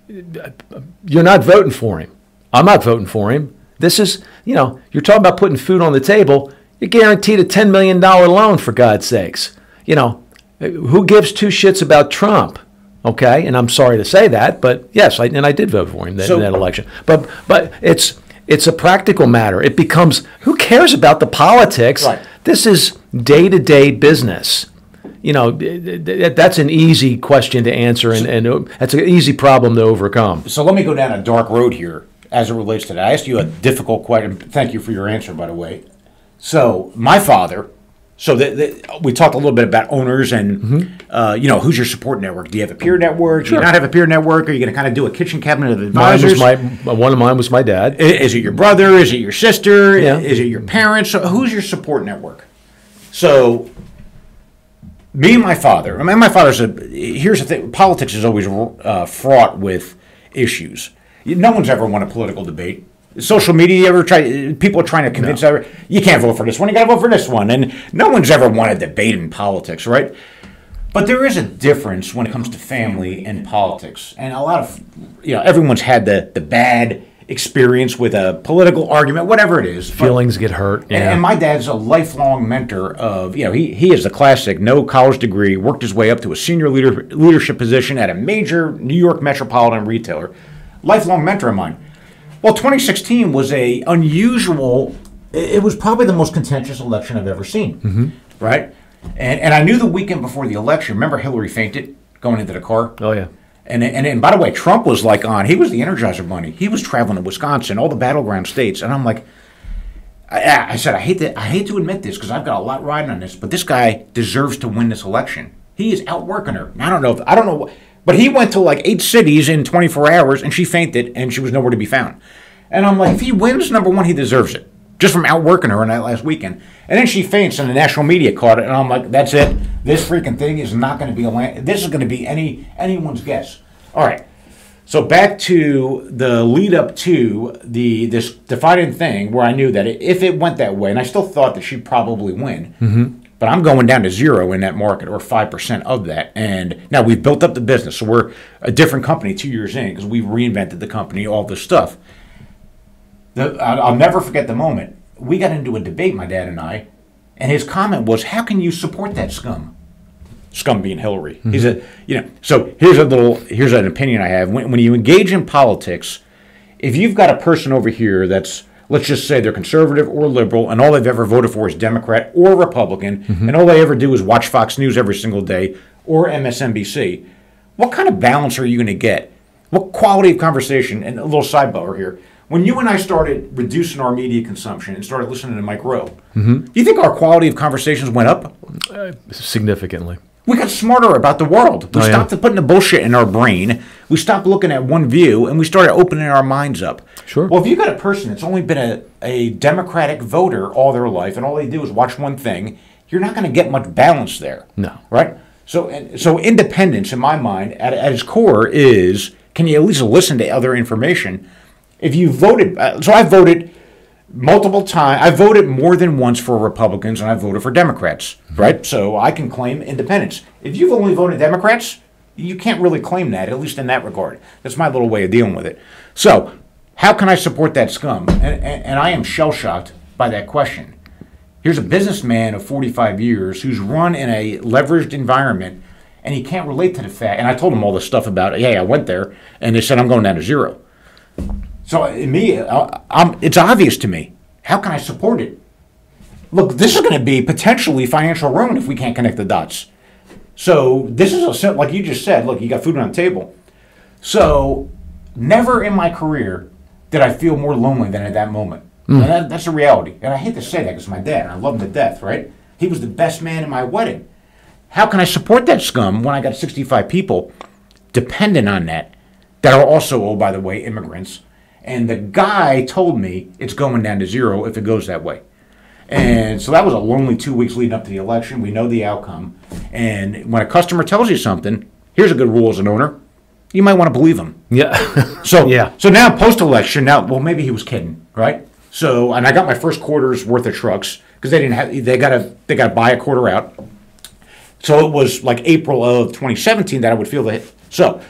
you're not voting for him. I'm not voting for him. This is, you're talking about putting food on the table. You're guaranteed a $10 million loan, for God's sakes. Who gives two shits about Trump? Okay, and I'm sorry to say that, but yes, I did vote for him in that election. But it's a practical matter. It becomes, who cares about the politics? Right. This is day-to-day business. That's an easy question to answer, and that's an easy problem to overcome. So let me go down a dark road here as it relates to that. I asked you a difficult question. Thank you for your answer, by the way. So my father, we talked a little bit about owners and, who's your support network? Do you have a peer network? Sure. Do you not have a peer network? Are you going to kind of do a kitchen cabinet of advisors? One of mine was my dad. Is it your brother? Is it your sister? Yeah. Is it your parents? So who's your support network? So Me and my father. I mean, my father's here's the thing. Politics is always fraught with issues. No one's ever won a political debate. Social media, people are trying to convince you can't vote for this one, you got to vote for this one. And no one's ever won a debate in politics, right? But there is a difference when it comes to family and politics. And a lot of, everyone's had the bad experience with a political argument, whatever it is. Feelings get hurt. Yeah. And my dad's a lifelong mentor of, he is the classic, no college degree, worked his way up to a senior leadership position at a major New York metropolitan retailer. Lifelong mentor of mine. Well, 2016 was it was probably the most contentious election I've ever seen, right? And I knew the weekend before the election, remember Hillary fainted going into the car? Oh, yeah. And by the way, Trump was he was the Energizer Bunny. He was traveling to Wisconsin, all the battleground states. And I'm like, I said, I hate to admit this because I've got a lot riding on this, but this guy deserves to win this election. He is outworking her. I don't know. But he went to like 8 cities in 24 hours and she fainted and she was nowhere to be found. And I'm like, if he wins, number one, he deserves it. Just from outworking her in that last weekend. And then she faints and the national media caught it. And I'm like, that's it. This freaking thing is not going to be this is going to be anyone's guess. All right. So back to the lead up to this defining thing where I knew that if it went that way, and I still thought that she'd probably win, but I'm going down to 0 in that market or 5% of that. And now we've built up the business. So we're a different company 2 years in because we've reinvented the company, all this stuff. I'll never forget the moment. We got into a debate, my dad and I, and his comment was, how can you support that scum? Scum being Hillary. He said, so here's an opinion I have. When you engage in politics, if you've got a person over here that's, let's just say they're conservative or liberal, and all they've ever voted for is Democrat or Republican, and all they ever do is watch Fox News every single day or MSNBC, what kind of balance are you going to get? What quality of conversation? And a little sidebar here. When you and I started reducing our media consumption and started listening to Mike Rowe, do you think our quality of conversations went up? Significantly. We got smarter about the world. We stopped putting the bullshit in our brain. We stopped looking at one view, and we started opening our minds up. Sure. Well, if you got a person that's only been a Democratic voter all their life, and all they do is watch one thing, you're not going to get much balance there. No. Right? So independence, in my mind, at its core is, can you at least listen to other information? If you voted, so I voted multiple times. I voted more than once for Republicans, and I voted for Democrats, right? So I can claim independence. If you've only voted Democrats, you can't really claim that, at least in that regard. That's my little way of dealing with it. So how can I support that scum? And I am shell-shocked by that question. Here's a businessman of 45 years who's run in a leveraged environment, and he can't relate to the fact. And I told him all this stuff about, hey, I went there, and they said I'm going down to 0. So it's obvious to me. How can I support it? Look, this is going to be potentially financial ruin if we can't connect the dots. So this is like you just said, look, you got food on the table. So never in my career did I feel more lonely than at that moment. And that's a reality. And I hate to say that because my dad, and I love him to death, right? He was the best man in my wedding. How can I support that scum when I got 65 people dependent on that are also, oh, by the way, immigrants? And the guy told me it's going down to 0 if it goes that way. And so that was a lonely 2 weeks leading up to the election. We know the outcome. And when a customer tells you something, here's a good rule as an owner. You might want to believe him. Yeah. So now post-election, well, maybe he was kidding, right? So, and I got my first quarter's worth of trucks because they got to buy a quarter out. So it was like April of 2017 that I would feel the hit. So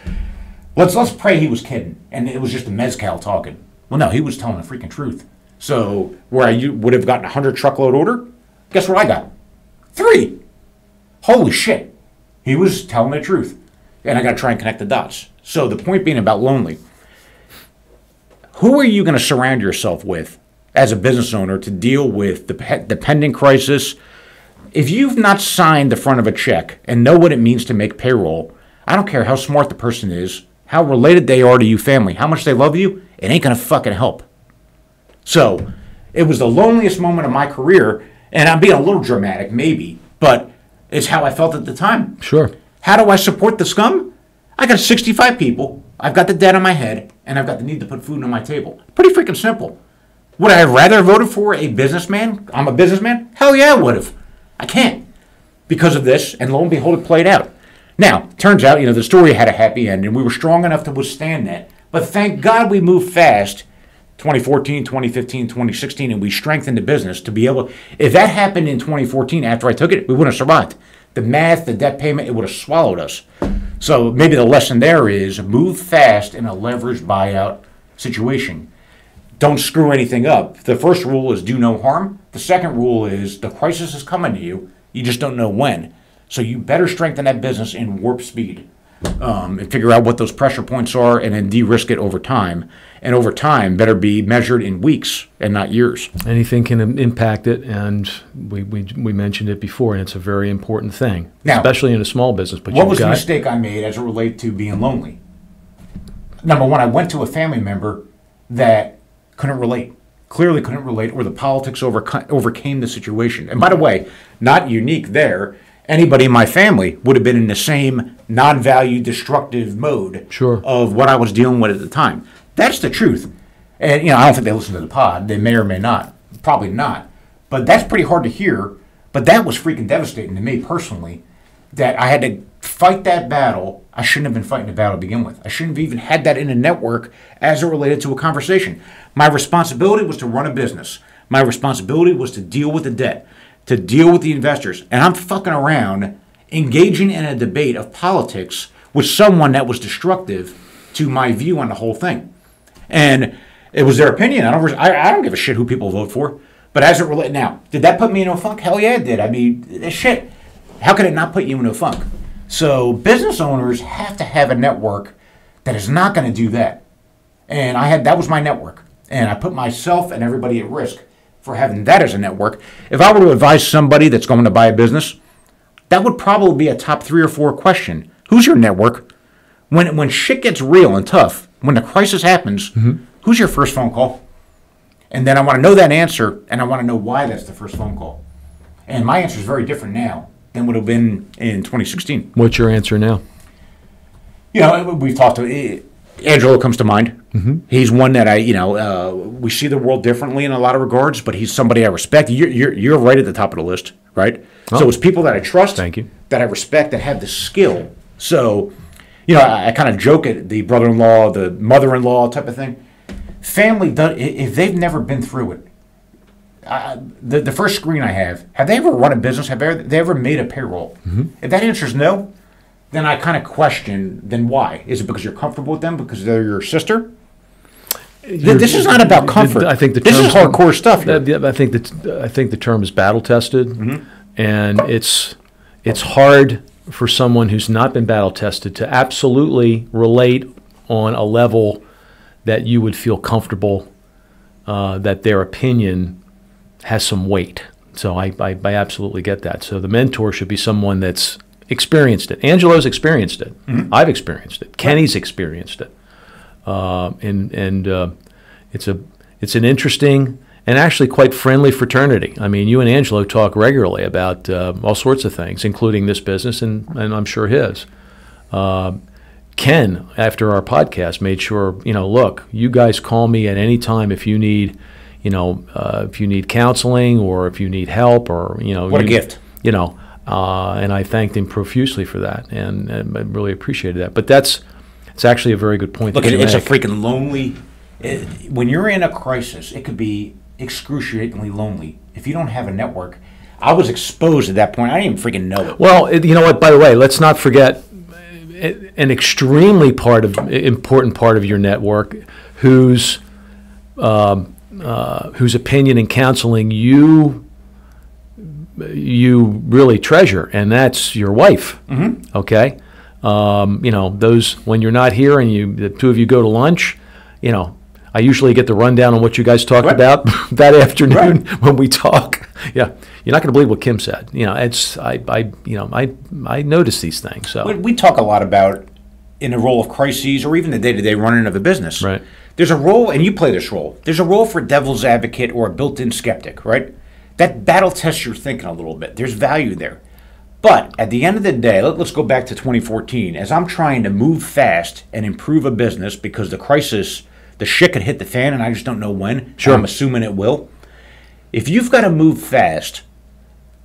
let's pray he was kidding, and it was just a mezcal talking. Well, no, he was telling the freaking truth. So where I would have gotten a 100 truckload order, guess what I got? 3. Holy shit. He was telling the truth. And I got to try and connect the dots. So the point being about lonely, who are you going to surround yourself with as a business owner to deal with the pending crisis? If you've not signed the front of a check and know what it means to make payroll, I don't care how smart the person is, how related they are to you family, how much they love you, it ain't going to fucking help. So it was the loneliest moment of my career, and I'm being a little dramatic maybe, but it's how I felt at the time. Sure. How do I support the scum? I got 65 people, I've got the debt on my head, and I've got the need to put food on my table. Pretty freaking simple. Would I have rather voted for a businessman? I'm a businessman? Hell yeah, I would have. I can't. because of this, and lo and behold, it played out. Now, turns out, the story had a happy end, and we were strong enough to withstand that. But thank God we moved fast, 2014, 2015, 2016, and we strengthened the business to be able, if that happened in 2014 after I took it, we wouldn't have survived. The math, the debt payment, it would have swallowed us. So maybe the lesson there is move fast in a leveraged buyout situation. Don't screw anything up. The first rule is do no harm. The second rule is the crisis is coming to you. You just don't know when. So you better strengthen that business in warp speed and figure out what those pressure points are and then de-risk it over time. And over time better be measured in weeks and not years. Anything can impact it, and we mentioned it before, and it's a very important thing, now, especially in a small business. But what was the mistake I made as it relates to being lonely? Number one, I went to a family member that couldn't relate. Clearly couldn't relate, or the politics overcame the situation. And by the way, not unique there. Anybody in my family would have been in the same non-value destructive mode of what I was dealing with at the time. That's the truth. And, I don't think they listen to the pod. They may or may not. Probably not. But that's pretty hard to hear. But that was freaking devastating to me personally, that I had to fight that battle. I shouldn't have been fighting the battle to begin with. I shouldn't have even had that in a network as it related to a conversation. My responsibility was to run a business. My responsibility was to deal with the debt, to deal with the investors. And I'm fucking around engaging in a debate of politics with someone that was destructive to my view on the whole thing. And it was their opinion. I don't give a shit who people vote for. But as it relates now, did that put me in a funk? Hell yeah, it did. I mean, shit. How could it not put you in a funk? So business owners have to have a network that is not going to do that. And that was my network. And I put myself and everybody at risk for having that as a network. If I were to advise somebody that's going to buy a business, that would probably be a top 3 or 4 question. Who's your network? When shit gets real and tough, when the crisis happens, who's your first phone call? And then I want to know that answer, and I want to know why that's the first phone call. And my answer is very different now than would have been in 2016. What's your answer now? We've talked to Angelo comes to mind. He's one that we see the world differently in a lot of regards, but he's somebody I respect. You're right at the top of the list, right? Oh. So it's people that I trust, thank you, that I respect, that have the skill. So, I kind of joke at the brother-in-law, the mother-in-law type of thing. Family, if they've never been through it, the first screen I have they ever run a business? Have they ever made a payroll? If that answer is no, then I kind of question, then why? Is it because you're comfortable with them, because they're your sister? This is not about comfort. I think this is hardcore stuff here. I think the term is battle tested, and it's hard for someone who's not been battle tested to absolutely relate on a level that you would feel comfortable that their opinion has some weight. So I absolutely get that. So the mentor should be someone that's experienced it. Angelo's experienced it. I've experienced it. Kenny's experienced it. It's an interesting and actually quite friendly fraternity. I mean, you and Angelo talk regularly about all sorts of things, including this business and I'm sure his. Ken, after our podcast, made sure, look, you guys call me at any time if you need, if you need counseling or if you need help or, What a gift. And I thanked him profusely for that, and I really appreciated that. But it's actually a very good point. Look, it's a freaking lonely. When you're in a crisis, it could be excruciatingly lonely if you don't have a network. I was exposed at that point. I didn't even freaking know it. Well, you know what? By the way, let's not forget an extremely important part of your network, whose opinion and counseling you really treasure, and that's your wife. Okay, those when you're not here and the two of you go to lunch, I usually get the rundown on what you guys talked about that afternoon when we talk. Yeah, you're not going to believe what Kim said. I notice these things. So we talk a lot about in the role of crises or even the day-to-day running of a business. Right. There's a role, and you play this role. There's a role for devil's advocate or a built-in skeptic, right? That battle tests your thinking a little bit. There's value there. But at the end of the day, let's go back to 2014. As I'm trying to move fast and improve a business because the crisis, the shit could hit the fan and I just don't know when. Sure. I'm assuming it will. If you've got to move fast,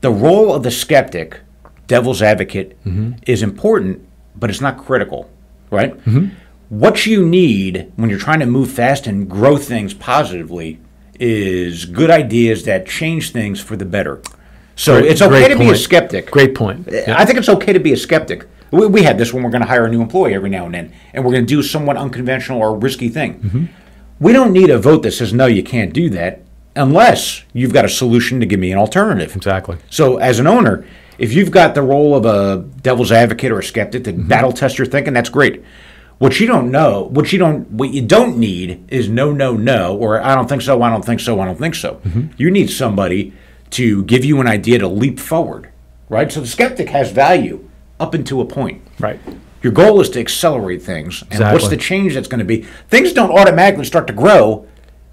the role of the skeptic devil's advocate is important, but it's not critical, right? What you need when you're trying to move fast and grow things positively is good ideas that change things for the better. So it's okay to be a skeptic. Great point. Yeah. I think it's okay to be a skeptic. We have this when we're going to hire a new employee every now and then, and we're going to do somewhat unconventional or risky thing. We don't need a vote that says, no, you can't do that, unless you've got a solution to give me an alternative. Exactly. So as an owner, if you've got the role of a devil's advocate or a skeptic to battle test your thinking, that's great. What you don't need is no, or I don't think so, I don't think so, I don't think so. You need somebody to give you an idea to leap forward, right? So the skeptic has value up until a point. Right. Your goal is to accelerate things. And Exactly. what's the change that's going to be? Things don't automatically start to grow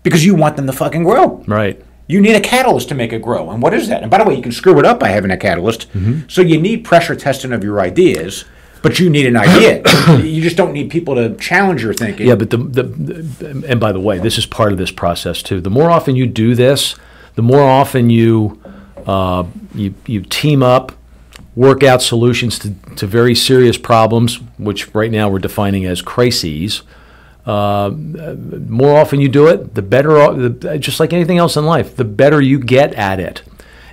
because you want them to fucking grow. Right. You need a catalyst to make it grow. And what is that? And by the way, you can screw it up by having a catalyst. So you need pressure testing of your ideas, but you need an idea. You just don't need people to challenge your thinking. Yeah, but and by the way, this is part of this process too. The more often you do this, the more often you team up, work out solutions to very serious problems, which right now we're defining as crises. More often you do it, the better, just like anything else in life, the better you get at it,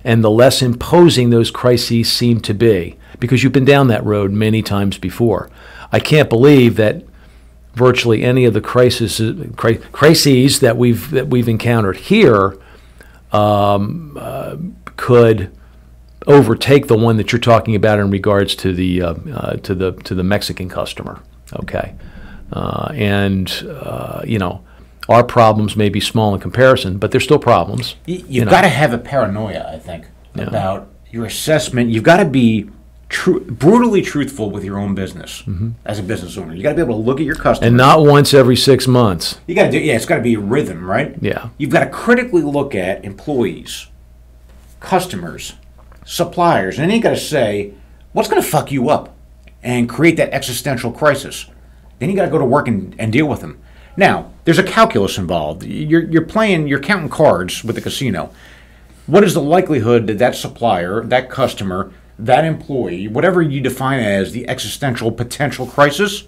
and the less imposing those crises seem to be, because you've been down that road many times before. I can't believe that virtually any of the crises that we've encountered here could overtake the one that you're talking about in regards to the Mexican customer. Okay. Our problems may be small in comparison, but they're still problems. You've got to have a paranoia, I think, about your assessment. You've got to be brutally truthful with your own business as a business owner. You got to be able to look at your customers. And not once every 6 months. You got to do. Yeah, it's got to be a rhythm, right? Yeah. You've got to critically look at employees, customers, suppliers, and then you got to say, what's going to fuck you up and create that existential crisis? Then you got to go to work and deal with them. Now, there's a calculus involved. You're counting cards with the casino. What is the likelihood that that supplier, that customer, that employee, whatever you define as the existential potential crisis,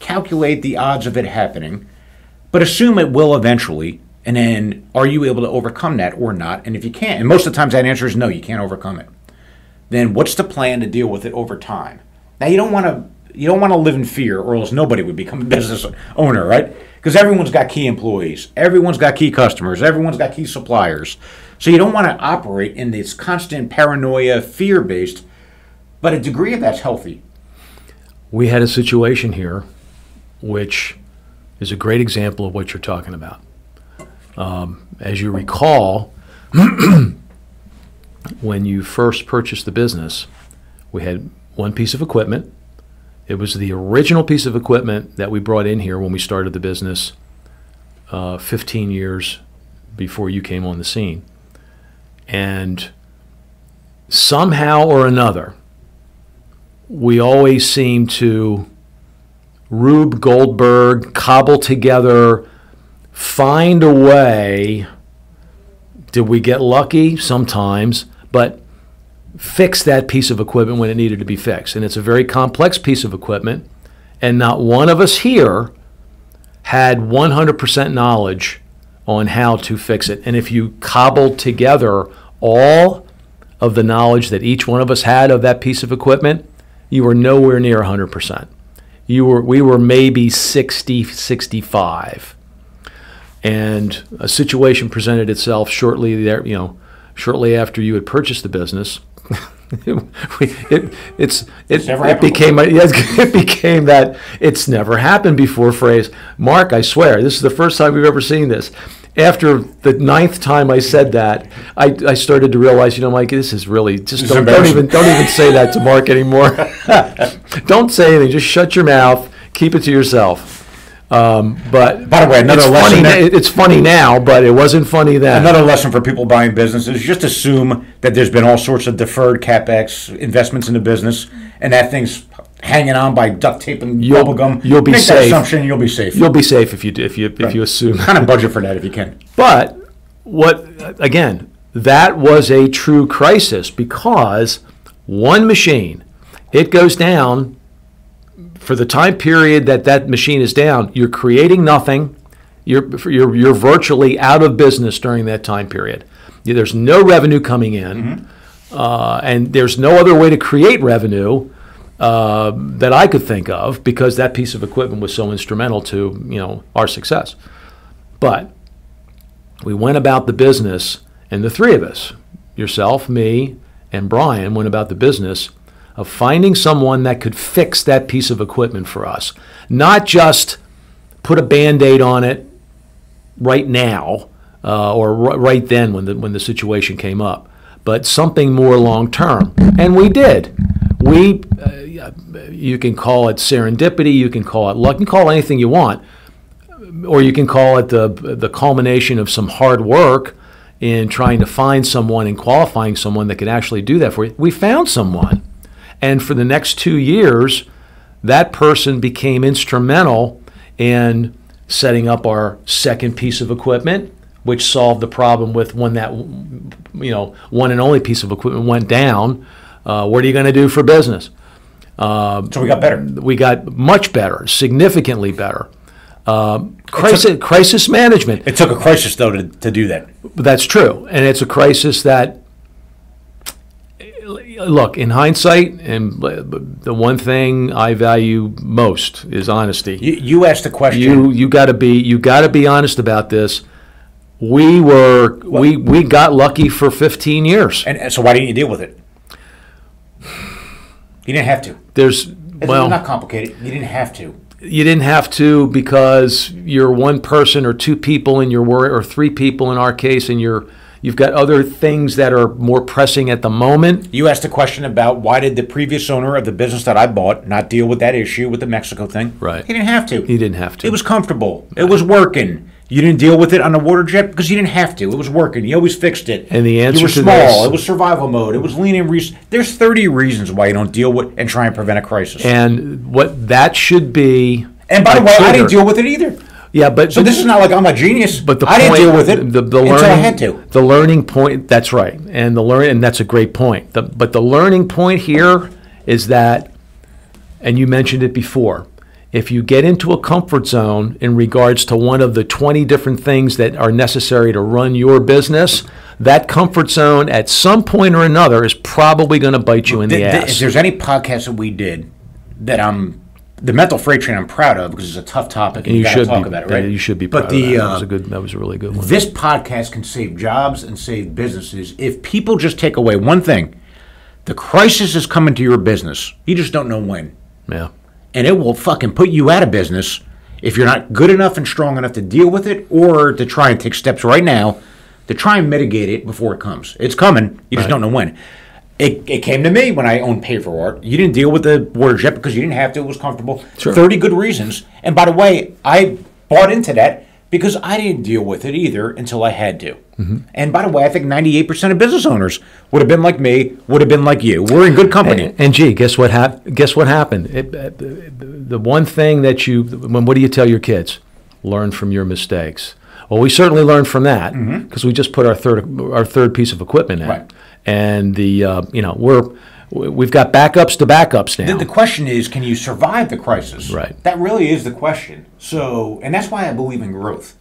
calculate the odds of it happening, but assume it will eventually, and then are you able to overcome that or not? And if you can't, and most of the times that answer is no, you can't overcome it, then what's the plan to deal with it over time? Now, you don't want to live in fear, or else nobody would become a business owner, right? Because everyone's got key employees, everyone's got key customers, everyone's got key suppliers. So you don't want to operate in this constant paranoia, fear-based, but a degree of that's healthy. We had a situation here which is a great example of what you're talking about. As you recall, when you first purchased the business, we had one piece of equipment. It was the original piece of equipment that we brought in here when we started the business 15 years before you came on the scene. And somehow or another, we always seem to Rube Goldberg, cobble together, find a way. Did we get lucky? Sometimes, but fix that piece of equipment when it needed to be fixed. And it's a very complex piece of equipment, and not one of us here had 100% knowledge on how to fix it. And if you cobbled together all of the knowledge that each one of us had of that piece of equipment, you were nowhere near 100%. We were maybe 60, 65. And a situation presented itself shortly after you had purchased the business. It became that it's never happened before phrase. Mark, I swear, this is the first time we've ever seen this. After the 9th time I said that, I started to realize, Mike, this is really just don't even say that to Mark anymore. Don't say anything. Just shut your mouth. Keep it to yourself. But by the way, it's funny now, but it wasn't funny then. Another lesson for people buying businesses: just assume that there's been all sorts of deferred capex investments in the business, and that thing's hanging on by duct tape and bubble gum. You'll be Make safe. That assumption, you'll be safe. You'll be safe if you assume. Kind of budget for that if you can. But that was a true crisis, because one machine, it goes down. For the time period that machine is down, you're creating nothing. You're virtually out of business during that time period. There's no revenue coming in, and there's no other way to create revenue that I could think of, because that piece of equipment was so instrumental to our success. But we went about the business, and the three of us, yourself, me, and Brian, went about the business of finding someone that could fix that piece of equipment for us. Not just put a Band-Aid on it right now or right then when the situation came up, but something more long-term. And we did. You can call it serendipity, you can call it luck, you can call it anything you want, or you can call it the culmination of some hard work in trying to find someone and qualifying someone that could actually do that for you. We found someone. And for the next 2 years, that person became instrumental in setting up our second piece of equipment, which solved the problem with when that one and only piece of equipment went down. What are you going to do for business? So we got better. We got much better, significantly better. Crisis management. It took a crisis, though, to do that. That's true. And it's a crisis that, look, in hindsight, and the one thing I value most is honesty. You asked the question. You got to be honest about this. We got lucky for 15 years. And so why didn't you deal with it? You didn't have to. It's not complicated. You didn't have to. You didn't have to because you're one person or two people in your work, or three people in our case, and you've got other things that are more pressing at the moment. You asked a question about why did the previous owner of the business that I bought not deal with that issue with the Mexico thing? Right. He didn't have to. He didn't have to. It was comfortable. Right. It was working. You didn't deal with it on the water jet because you didn't have to. It was working. You always fixed it. And the answer to this... You were small. It was survival mode. It was lean and... There's 30 reasons why you don't deal with and try and prevent a crisis. And what that should be... And by the way, I didn't deal with it either. Yeah, but so this is not like I'm a genius. But I didn't deal with it until I had to. The learning point. That's right, and that's a great point. But the learning point here is that, and you mentioned it before, if you get into a comfort zone in regards to one of the 20 different things that are necessary to run your business, that comfort zone at some point or another is probably going to bite you in the ass. If there's any podcast that we did that the mental freight train I'm proud of, because it's a tough topic and you got to talk about it, right? You should be proud of that. That was a really good one. This podcast can save jobs and save businesses if people just take away one thing. The crisis is coming to your business. You just don't know when. Yeah. And it will fucking put you out of business if you're not good enough and strong enough to deal with it, or to try and take steps right now to try and mitigate it before it comes. It's coming. You just don't know when. It came to me when I owned Paverart. You didn't deal with the water jet because you didn't have to. It was comfortable. Sure. 30 good reasons. And by the way, I bought into that because I didn't deal with it either until I had to. Mm-hmm. And by the way, I think 98% of business owners would have been like me, would have been like you. We're in good company. And gee, guess what happened? The one thing that what do you tell your kids? Learn from your mistakes. Well, we certainly learned from that because we just put our third piece of equipment in. Right. And we've got backups to backups now. The question is, can you survive the crisis? Right. That really is the question. So, and that's why I believe in growth.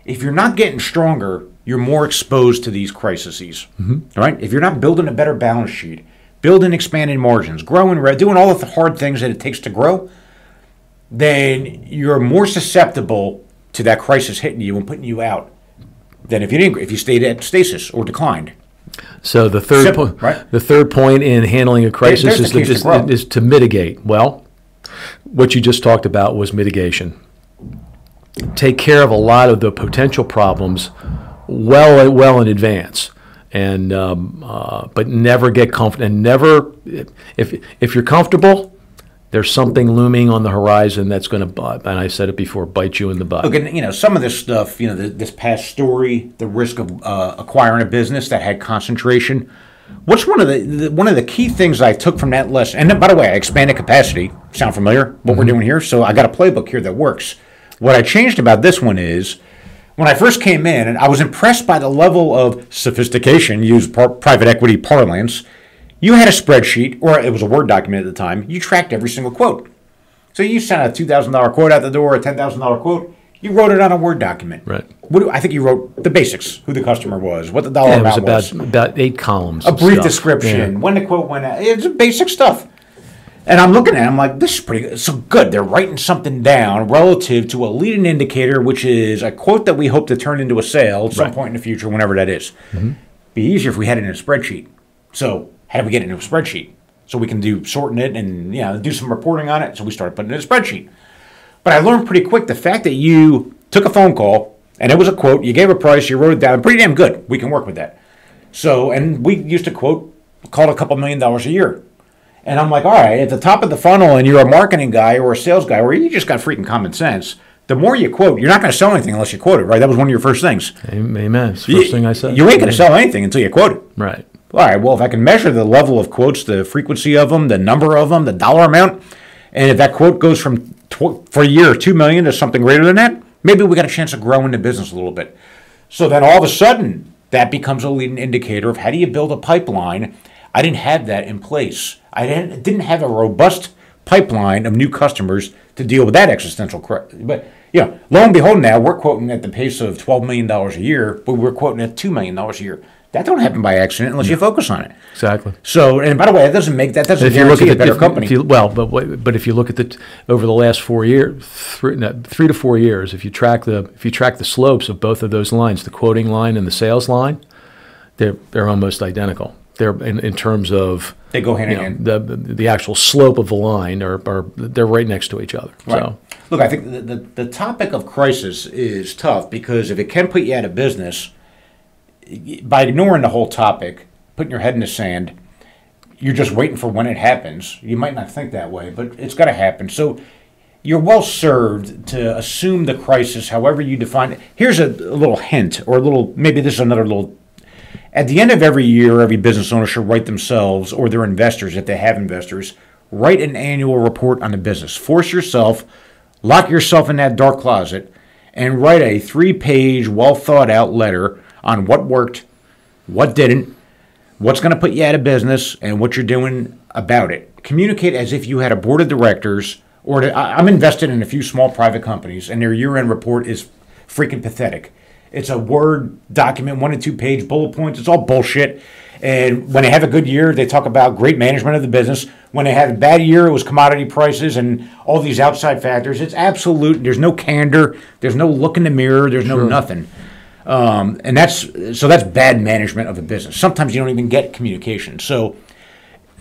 If you're not getting stronger, you're more exposed to these crises. Mm-hmm. Right? If you're not building a better balance sheet, building expanding margins, growing, doing all of the hard things that it takes to grow, then you're more susceptible to that crisis hitting you and putting you out than if you stayed at stasis or declined. So the third point in handling a crisis is to mitigate. Well, what you just talked about was mitigation. Take care of a lot of the potential problems well in advance, and but never get comfortable. And never, if you're comfortable, there's something looming on the horizon that's going to, and I said it before, bite you in the butt. Look, and some of this stuff, this past story, the risk of acquiring a business that had concentration. What's one of the key things I took from that lesson? And then, by the way, I expanded capacity. Sound familiar? What we're doing here? So I got a playbook here that works. What I changed about this one is, when I first came in, and I was impressed by the level of sophistication, use private equity parlance, You had a spreadsheet, or it was a Word document at the time. You tracked every single quote. So you sent a $2,000 quote out the door, a $10,000 quote. You wrote it on a Word document. Right. I think you wrote the basics, who the customer was, what the dollar amount was. About 8 columns. A brief description, when the quote went out. It's basic stuff. And I'm looking at it, I'm like, this is pretty good. So good. They're writing something down relative to a leading indicator, which is a quote that we hope to turn into a sale at some point in the future, whenever that is. Be easier if we had it in a spreadsheet. So how do we get it into a spreadsheet? So we can do sorting it and do some reporting on it. So we started putting it in a spreadsheet. But I learned pretty quick the fact that you took a phone call and it was a quote, you gave a price, you wrote it down, pretty damn good. We can work with that. So, and we used to call it a couple $1 million a year. And I'm like, all right, at the top of the funnel and you're a marketing guy or a sales guy or you just got freaking common sense, the more you quote, you're not going to sell anything unless you quote it, right? That was one of your first things. Amen. It's the first thing I said. You ain't going to sell anything until you quote it. Right. All right, well, if I can measure the level of quotes, the frequency of them, the number of them, the dollar amount, and if that quote goes from, for a year, 2 million to something greater than that, maybe we got a chance of growing the business a little bit. So then all of a sudden, that becomes a leading indicator of how do you build a pipeline. I didn't have that in place. I didn't have a robust pipeline of new customers to deal with that existential crisis. But lo and behold, now we're quoting at the pace of $12 million a year, but we're quoting at $2 million a year. That don't happen by accident unless you focus on it. Exactly. So, and by the way, that doesn't guarantee a better company. But if you look at over the last 4 years, 3 to 4 years, if you track the slopes of both of those lines, the quoting line and the sales line, they're almost identical. They're in terms of they go hand in hand. The actual slope of the line they're right next to each other. Right. So look, I think the topic of crisis is tough because if it can put you out of business, by ignoring the whole topic, putting your head in the sand, you're just waiting for when it happens. You might not think that way, but it's got to happen. So you're well served to assume the crisis however you define it. Here's a little hint, or maybe this is another little. At the end of every year, every business owner should write themselves, or their investors, if they have investors, write an annual report on the business. Force yourself, lock yourself in that dark closet, and write a 3-page, well-thought-out letter on what worked, what didn't, what's going to put you out of business, and what you're doing about it. Communicate as if you had a board of directors, I'm invested in a few small private companies, and their year-end report is freaking pathetic. It's a Word document, 1 and 2 page bullet points. It's all bullshit. And when they have a good year, they talk about great management of the business. When they had a bad year, it was commodity prices and all these outside factors. It's absolute. There's no candor. There's no look in the mirror. There's no nothing. And that's bad management of a business. Sometimes you don't even get communication. So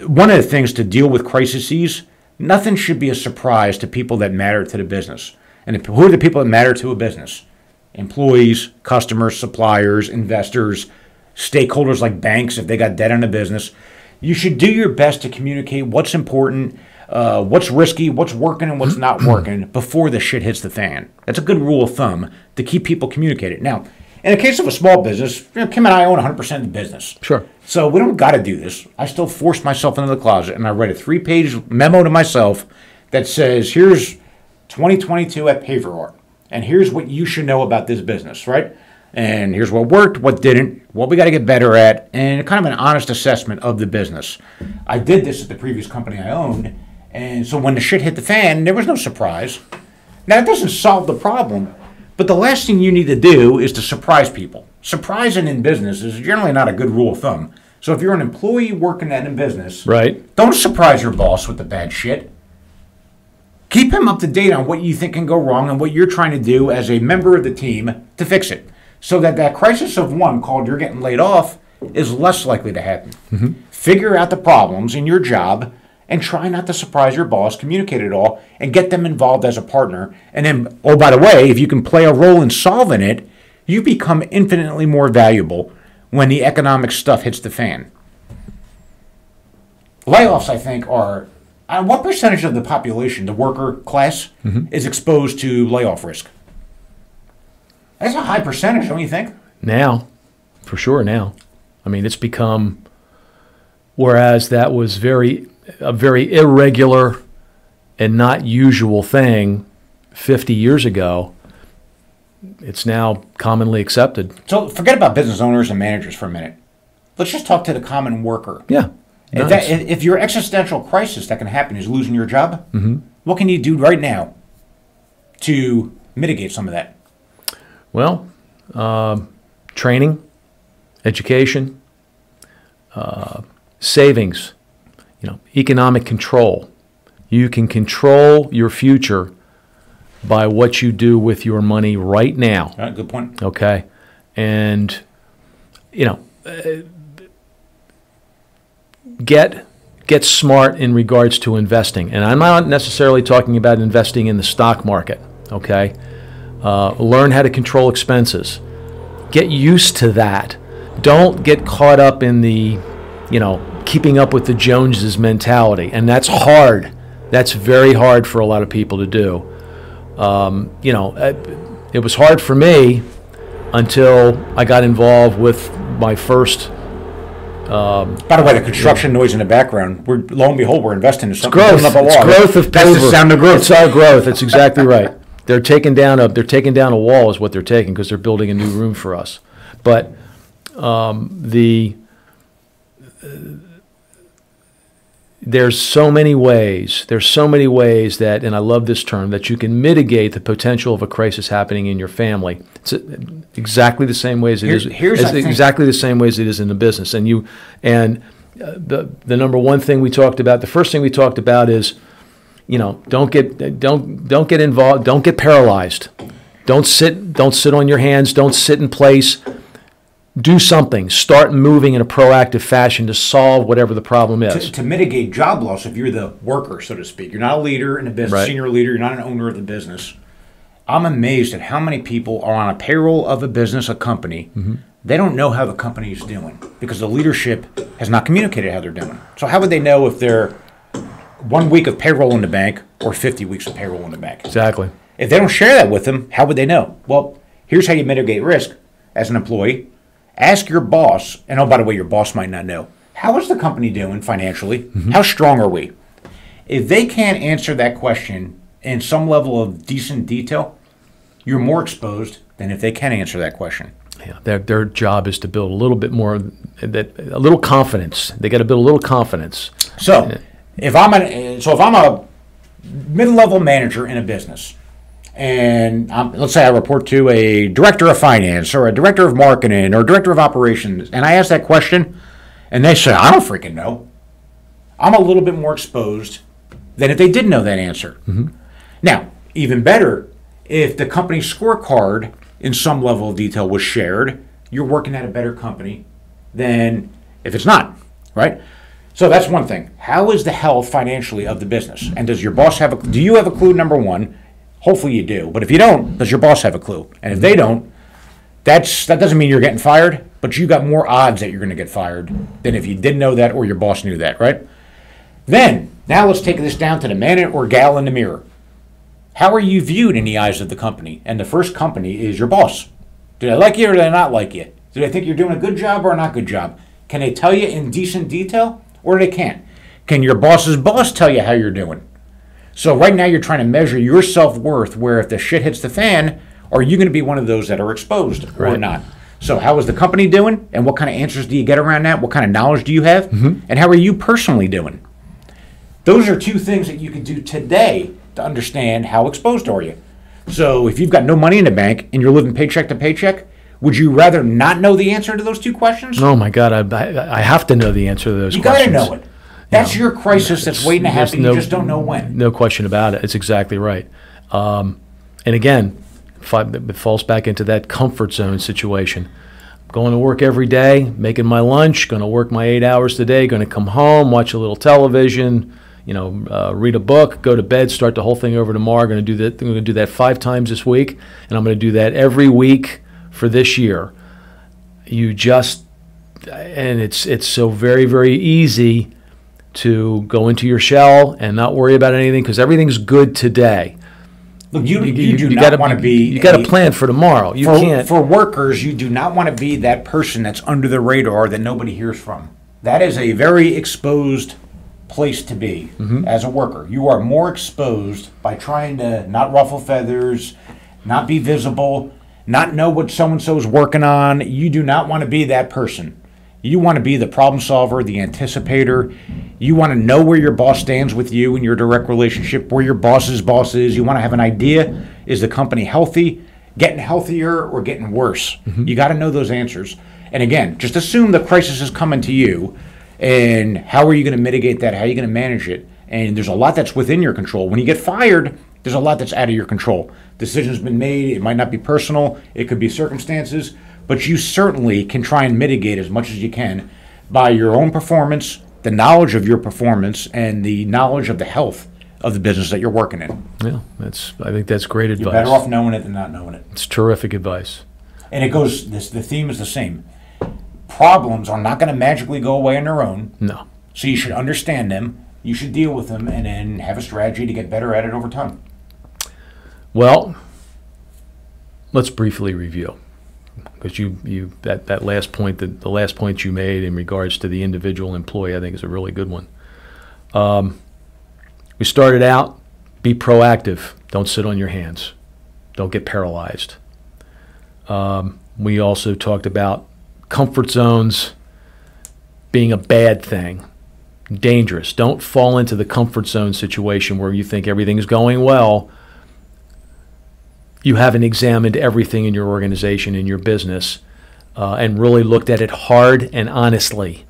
one of the things to deal with crises, nothing should be a surprise to people that matter to the business. And who are the people that matter to a business? Employees, customers, suppliers, investors, stakeholders like banks if they got debt on a business. You should do your best to communicate what's important, what's risky, what's working and what's not working before the shit hits the fan. That's a good rule of thumb to keep people communicated. Now, in the case of a small business, Kim and I own 100% of the business. Sure. So we don't got to do this. I still force myself into the closet and I write a 3-page memo to myself that says, here's 2022 at Paverart. And here's what you should know about this business, right? And here's what worked, what didn't, what we got to get better at, and kind of an honest assessment of the business. I did this at the previous company I owned, and so when the shit hit the fan, there was no surprise. Now, it doesn't solve the problem, but the last thing you need to do is to surprise people. Surprising in business is generally not a good rule of thumb. So if you're an employee working at a business, right, don't surprise your boss with the bad shit. Keep him up to date on what you think can go wrong and what you're trying to do as a member of the team to fix it. So that crisis of one called you're getting laid off is less likely to happen. Mm-hmm. Figure out the problems in your job and try not to surprise your boss, communicate it all, and get them involved as a partner. And then, oh, by the way, if you can play a role in solving it, you become infinitely more valuable when the economic stuff hits the fan. Layoffs, I think, are... what percentage of the population, the worker class, is exposed to layoff risk? That's a high percentage, don't you think? Now, for sure now. I mean, it's become, whereas that was a very irregular and not usual thing 50 years ago, it's now commonly accepted. So forget about business owners and managers for a minute. Let's just talk to the common worker. Yeah. If your existential crisis that can happen is losing your job, what can you do right now to mitigate some of that? Well, training, education, savings, economic control. You can control your future by what you do with your money right now. All right, good point. Okay, and get smart in regards to investing. And I'm not necessarily talking about investing in the stock market. Okay, learn how to control expenses. Get used to that. Don't get caught up in the, keeping up with the Joneses mentality. And that's hard. That's very hard for a lot of people to do. It was hard for me until I got involved with my first. By the way, the construction noise in the background, lo and behold, we're investing in something. Growth. It's growth of Paverart. That's the sound of growth. It's our growth. That's exactly right. They're taking down a wall is what they're taking, because they're building a new room for us. But there's so many ways that, and I love this term, that you can mitigate the potential of a crisis happening in your family. It's exactly the same ways it is. Exactly the same ways it is in the business. And the number one thing we talked about, the first thing we talked about is, don't get involved, don't get paralyzed. Don't sit on your hands, don't sit in place. Do something. Start moving in a proactive fashion to solve whatever the problem is. To mitigate job loss, if you're the worker, so to speak, you're not a leader in the business, right. Senior leader, you're not an owner of the business. I'm amazed at how many people are on a payroll of a business, a company. They don't know how the company is doing because the leadership has not communicated how they're doing. So how would they know if they're 1 week of payroll in the bank or 50 weeks of payroll in the bank? Exactly. If they don't share that with them, how would they know? Well, here's how you mitigate risk as an employee. Ask your boss, and oh, by the way, your boss might not know. How is the company doing financially? How strong are we? If they can't answer that question in some level of decent detail, you're more exposed than if they can answer that question. Yeah, their job is to build a little bit more, a little confidence. They got to build a little confidence. So, if I'm a mid-level manager in a business, and let's say I report to a director of finance or a director of marketing or a director of operations, and I ask that question, and they say, I don't freaking know. I'm a little bit more exposed than if they did know that answer. Now, even better, if the company scorecard in some level of detail was shared, you're working at a better company than if it's not, right? So that's one thing. How is the health financially of the business? And does your boss do you have a clue, number one? Hopefully you do. But if you don't, does your boss have a clue? And if they don't, that doesn't mean you're getting fired, but you got more odds that you're going to get fired than if you didn't know that or your boss knew that, right? Then, now let's take this down to the man or gal in the mirror. How are you viewed in the eyes of the company? And the first company is your boss. Do they like you or do they not like you? Do they think you're doing a good job or a not good job? Can they tell you in decent detail or they can't? Can your boss's boss tell you how you're doing? So right now you're trying to measure your self-worth, where if the shit hits the fan, are you going to be one of those that are exposed or not? So how is the company doing? And what kind of answers do you get around that? What kind of knowledge do you have? And how are you personally doing? Those are two things that you can do today to understand how exposed are you. So if you've got no money in the bank and you're living paycheck to paycheck, would you rather not know the answer to those two questions? Oh my God, I have to know the answer to those questions. You got to know it. That's your crisis that's waiting to happen. You just don't know when. No question about it. It's exactly right. And again, it falls back into that comfort zone situation. Going to work every day, making my lunch, going to work my 8 hours today, going to come home, watch a little television, read a book, go to bed, start the whole thing over tomorrow. I'm going to do that 5 times this week, and I'm going to do that every week for this year. And it's so very, very easy to go into your shell and not worry about anything because everything's good today. Look, you do not want to be. You got to plan for tomorrow. You can't. For workers, you do not want to be that person that's under the radar that nobody hears from. That is a very exposed place to be as a worker. You are more exposed by trying to not ruffle feathers, not be visible, not know what so-and-so is working on. You do not want to be that person. You want to be the problem solver, the anticipator. You want to know where your boss stands with you in your direct relationship, where your boss's boss is. You want to have an idea, is the company healthy, getting healthier, or getting worse? You got to know those answers. And again, just assume the crisis is coming to you, and how are you going to mitigate that? How are you going to manage it? And there's a lot that's within your control. When you get fired, there's a lot that's out of your control. Decision's been made. It might not be personal. It could be circumstances. But you certainly can try and mitigate as much as you can by your own performance, the knowledge of your performance, and the knowledge of the health of the business that you're working in. Yeah, I think that's great advice. You're better off knowing it than not knowing it. It's terrific advice. And it goes, the theme is the same. Problems are not going to magically go away on their own. No. So you should understand them, you should deal with them, and then have a strategy to get better at it over time. Well, let's briefly review, because that last point, the last point you made in regards to the individual employee, I think is a really good one. We started out, be proactive. Don't sit on your hands. Don't get paralyzed. We also talked about comfort zones being a bad thing, dangerous. Don't fall into the comfort zone situation where you think everything is going well. You haven't examined everything in your organization, in your business, and really looked at it hard and honestly.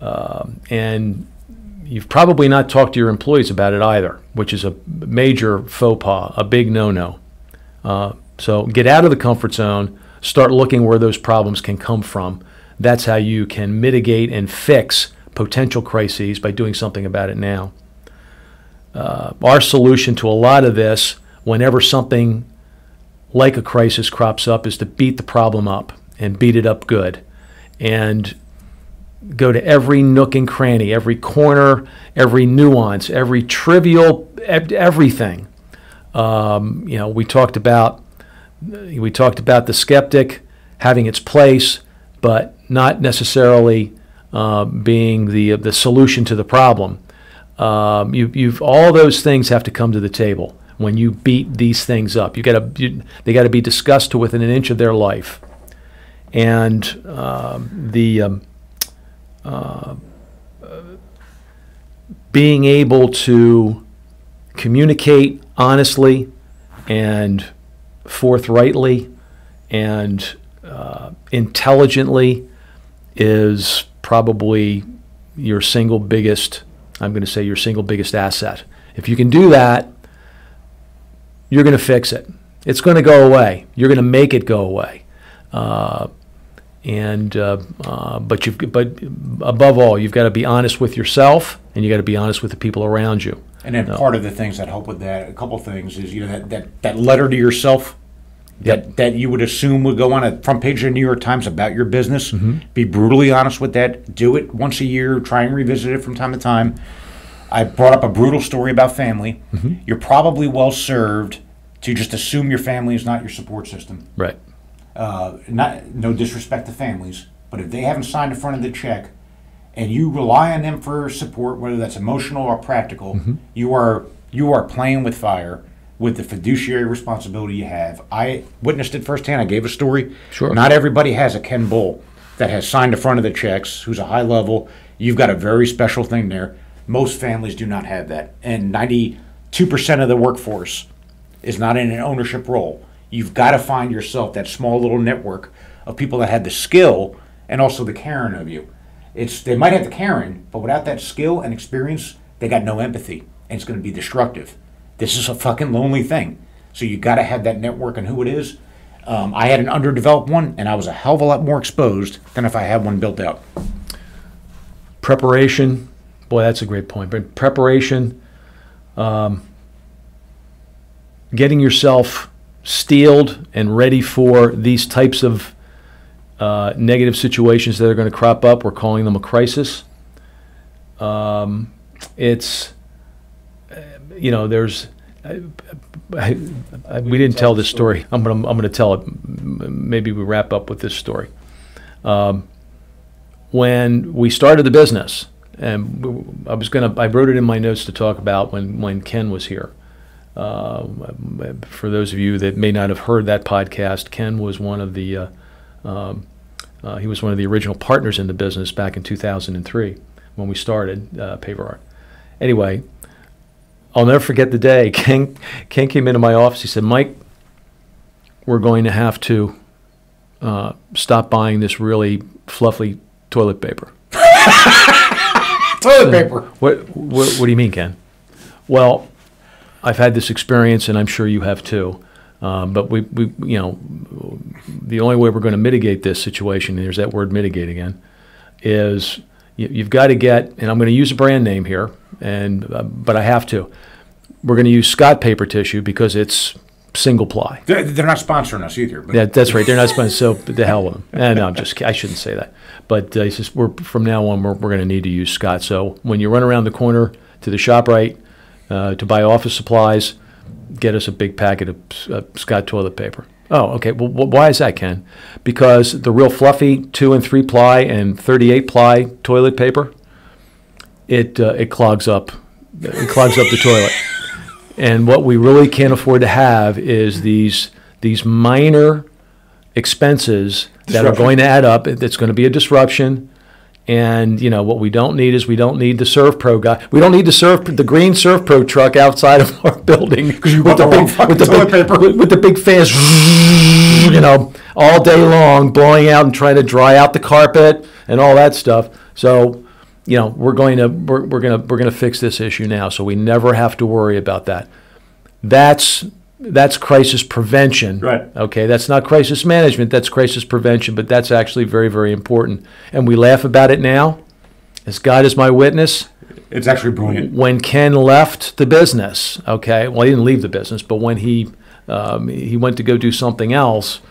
And you've probably not talked to your employees about it either, which is a major faux pas, a big no-no. So get out of the comfort zone, start looking where those problems can come from. That's how you can mitigate and fix potential crises, by doing something about it now. Our solution to a lot of this, whenever something like a crisis crops up, is to beat the problem up and beat it up good, and go to every nook and cranny, every corner, every nuance, every trivial, everything. We talked about the skeptic having its place, but not necessarily being the solution to the problem. All those things have to come to the table when you beat these things up. They got to be discussed to within an inch of their life, and being able to communicate honestly and forthrightly and intelligently is probably your single biggest asset. If you can do that, you're going to fix it. It's going to go away. You're going to make it go away. But above all, you've got to be honest with yourself, and you got to be honest with the people around you. And then part of the things that help with that, a couple things, is that letter to yourself. Yep. That you would assume would go on a front page of the New York Times about your business. Be brutally honest with that. Do it once a year. Try and revisit it from time to time. I brought up a brutal story about family. You're probably well served to just assume your family is not your support system. Right. No disrespect to families, but if they haven't signed the front of the check and you rely on them for support, whether that's emotional or practical, you are playing with fire with the fiduciary responsibility you have. I witnessed it firsthand. I gave a story. Sure. Not Not everybody has a Ken Bull that has signed the front of the checks, who's a high level. You've got a very special thing there. Most families do not have that. And 92% of the workforce is not in an ownership role. You've got to find yourself that small little network of people that have the skill and also the caring of you. They might have the caring, but without that skill and experience, they got no empathy, and it's going to be destructive. This is a fucking lonely thing. So you got to have that network and who it is. I had an underdeveloped one, and I was a hell of a lot more exposed than if I had one built out. Preparation, boy, that's a great point. But preparation, getting yourself steeled and ready for these types of negative situations that are going to crop up. We're calling them a crisis. There's. We didn't tell this story. I'm gonna tell it. Maybe we wrap up with this story. When we started the business, and I wrote it in my notes to talk about when Ken was here. For those of you that may not have heard that podcast, Ken was one of the He was one of the original partners in the business back in 2003 when we started Paverart. Anyway, I'll never forget the day. Ken came into my office. He said, "Mike, we're going to have to stop buying this really fluffy toilet paper." Toilet paper. What do you mean, Ken? Well, I've had this experience, and I'm sure you have too. But we the only way we're going to mitigate this situation, and there's that word mitigate again, is you've got to get, and I'm going to use a brand name here, but I have to. We're going to use Scott paper tissue because it's single ply. They're not sponsoring us either. But. Yeah, that's right. They're not sponsoring. So the hell with them. No, I shouldn't say that. But he says from now on we're going to need to use Scott. So when you run around the corner to the ShopRite to buy office supplies, get us a big packet of Scott toilet paper. Oh, okay. Well, why is that, Ken? Because the real fluffy 2 and 3 ply and 38 ply toilet paper, it clogs up. It clogs up the toilet. And what we really can't afford to have is these minor expenses that are going to add up. It's going to be a disruption. And what we don't need is we don't need the ServPro guy. We don't need the green ServPro truck outside of our building with the big fans, all day long, blowing out and trying to dry out the carpet and all that stuff. So, we're going to fix this issue now, so we never have to worry about that. That's crisis prevention. Right. Okay, that's not crisis management, that's crisis prevention, but that's actually very, very important. And we laugh about it now. As God is my witness. It's actually brilliant. When Ken left the business, okay, well, he didn't leave the business, but when he went to go do something else,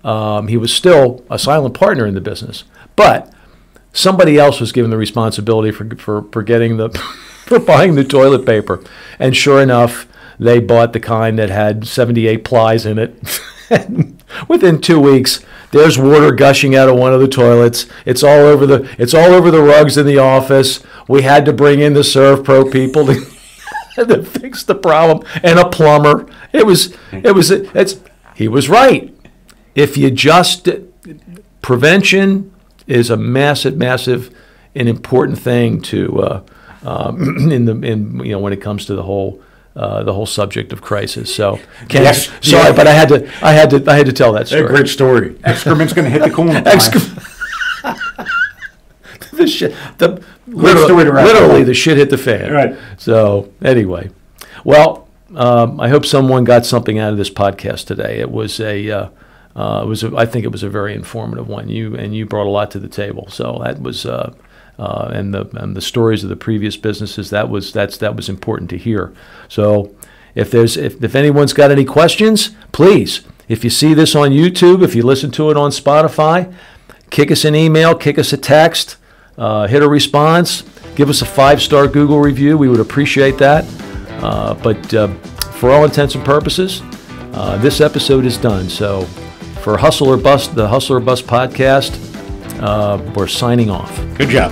he was still a silent partner in the business. But somebody else was given the responsibility for getting for buying the toilet paper. And sure enough, they bought the kind that had 78 plies in it. And within 2 weeks, there's water gushing out of one of the toilets. It's all over the rugs in the office. We had to bring in the ServPro people to fix the problem, and a plumber. He was right. If you just prevention is a massive and important thing to when it comes to the whole subject of crisis. So, Ken, yes, sorry, yeah. But I had to tell that story. A great story. Excrement's going to hit the corner. Literally, the shit hit the fan. Right. So anyway, well, I hope someone got something out of this podcast today. I think it was a very informative one. You brought a lot to the table. So that was and the stories of the previous businesses, that was important to hear. So if anyone's got any questions, please, if you see this on YouTube, if you listen to it on Spotify, kick us an email, kick us a text, hit a response, give us a 5-star Google review. We would appreciate that. But for all intents and purposes, this episode is done. So for Hustle or Bust, the Hustle or Bust podcast, we're signing off. Good job.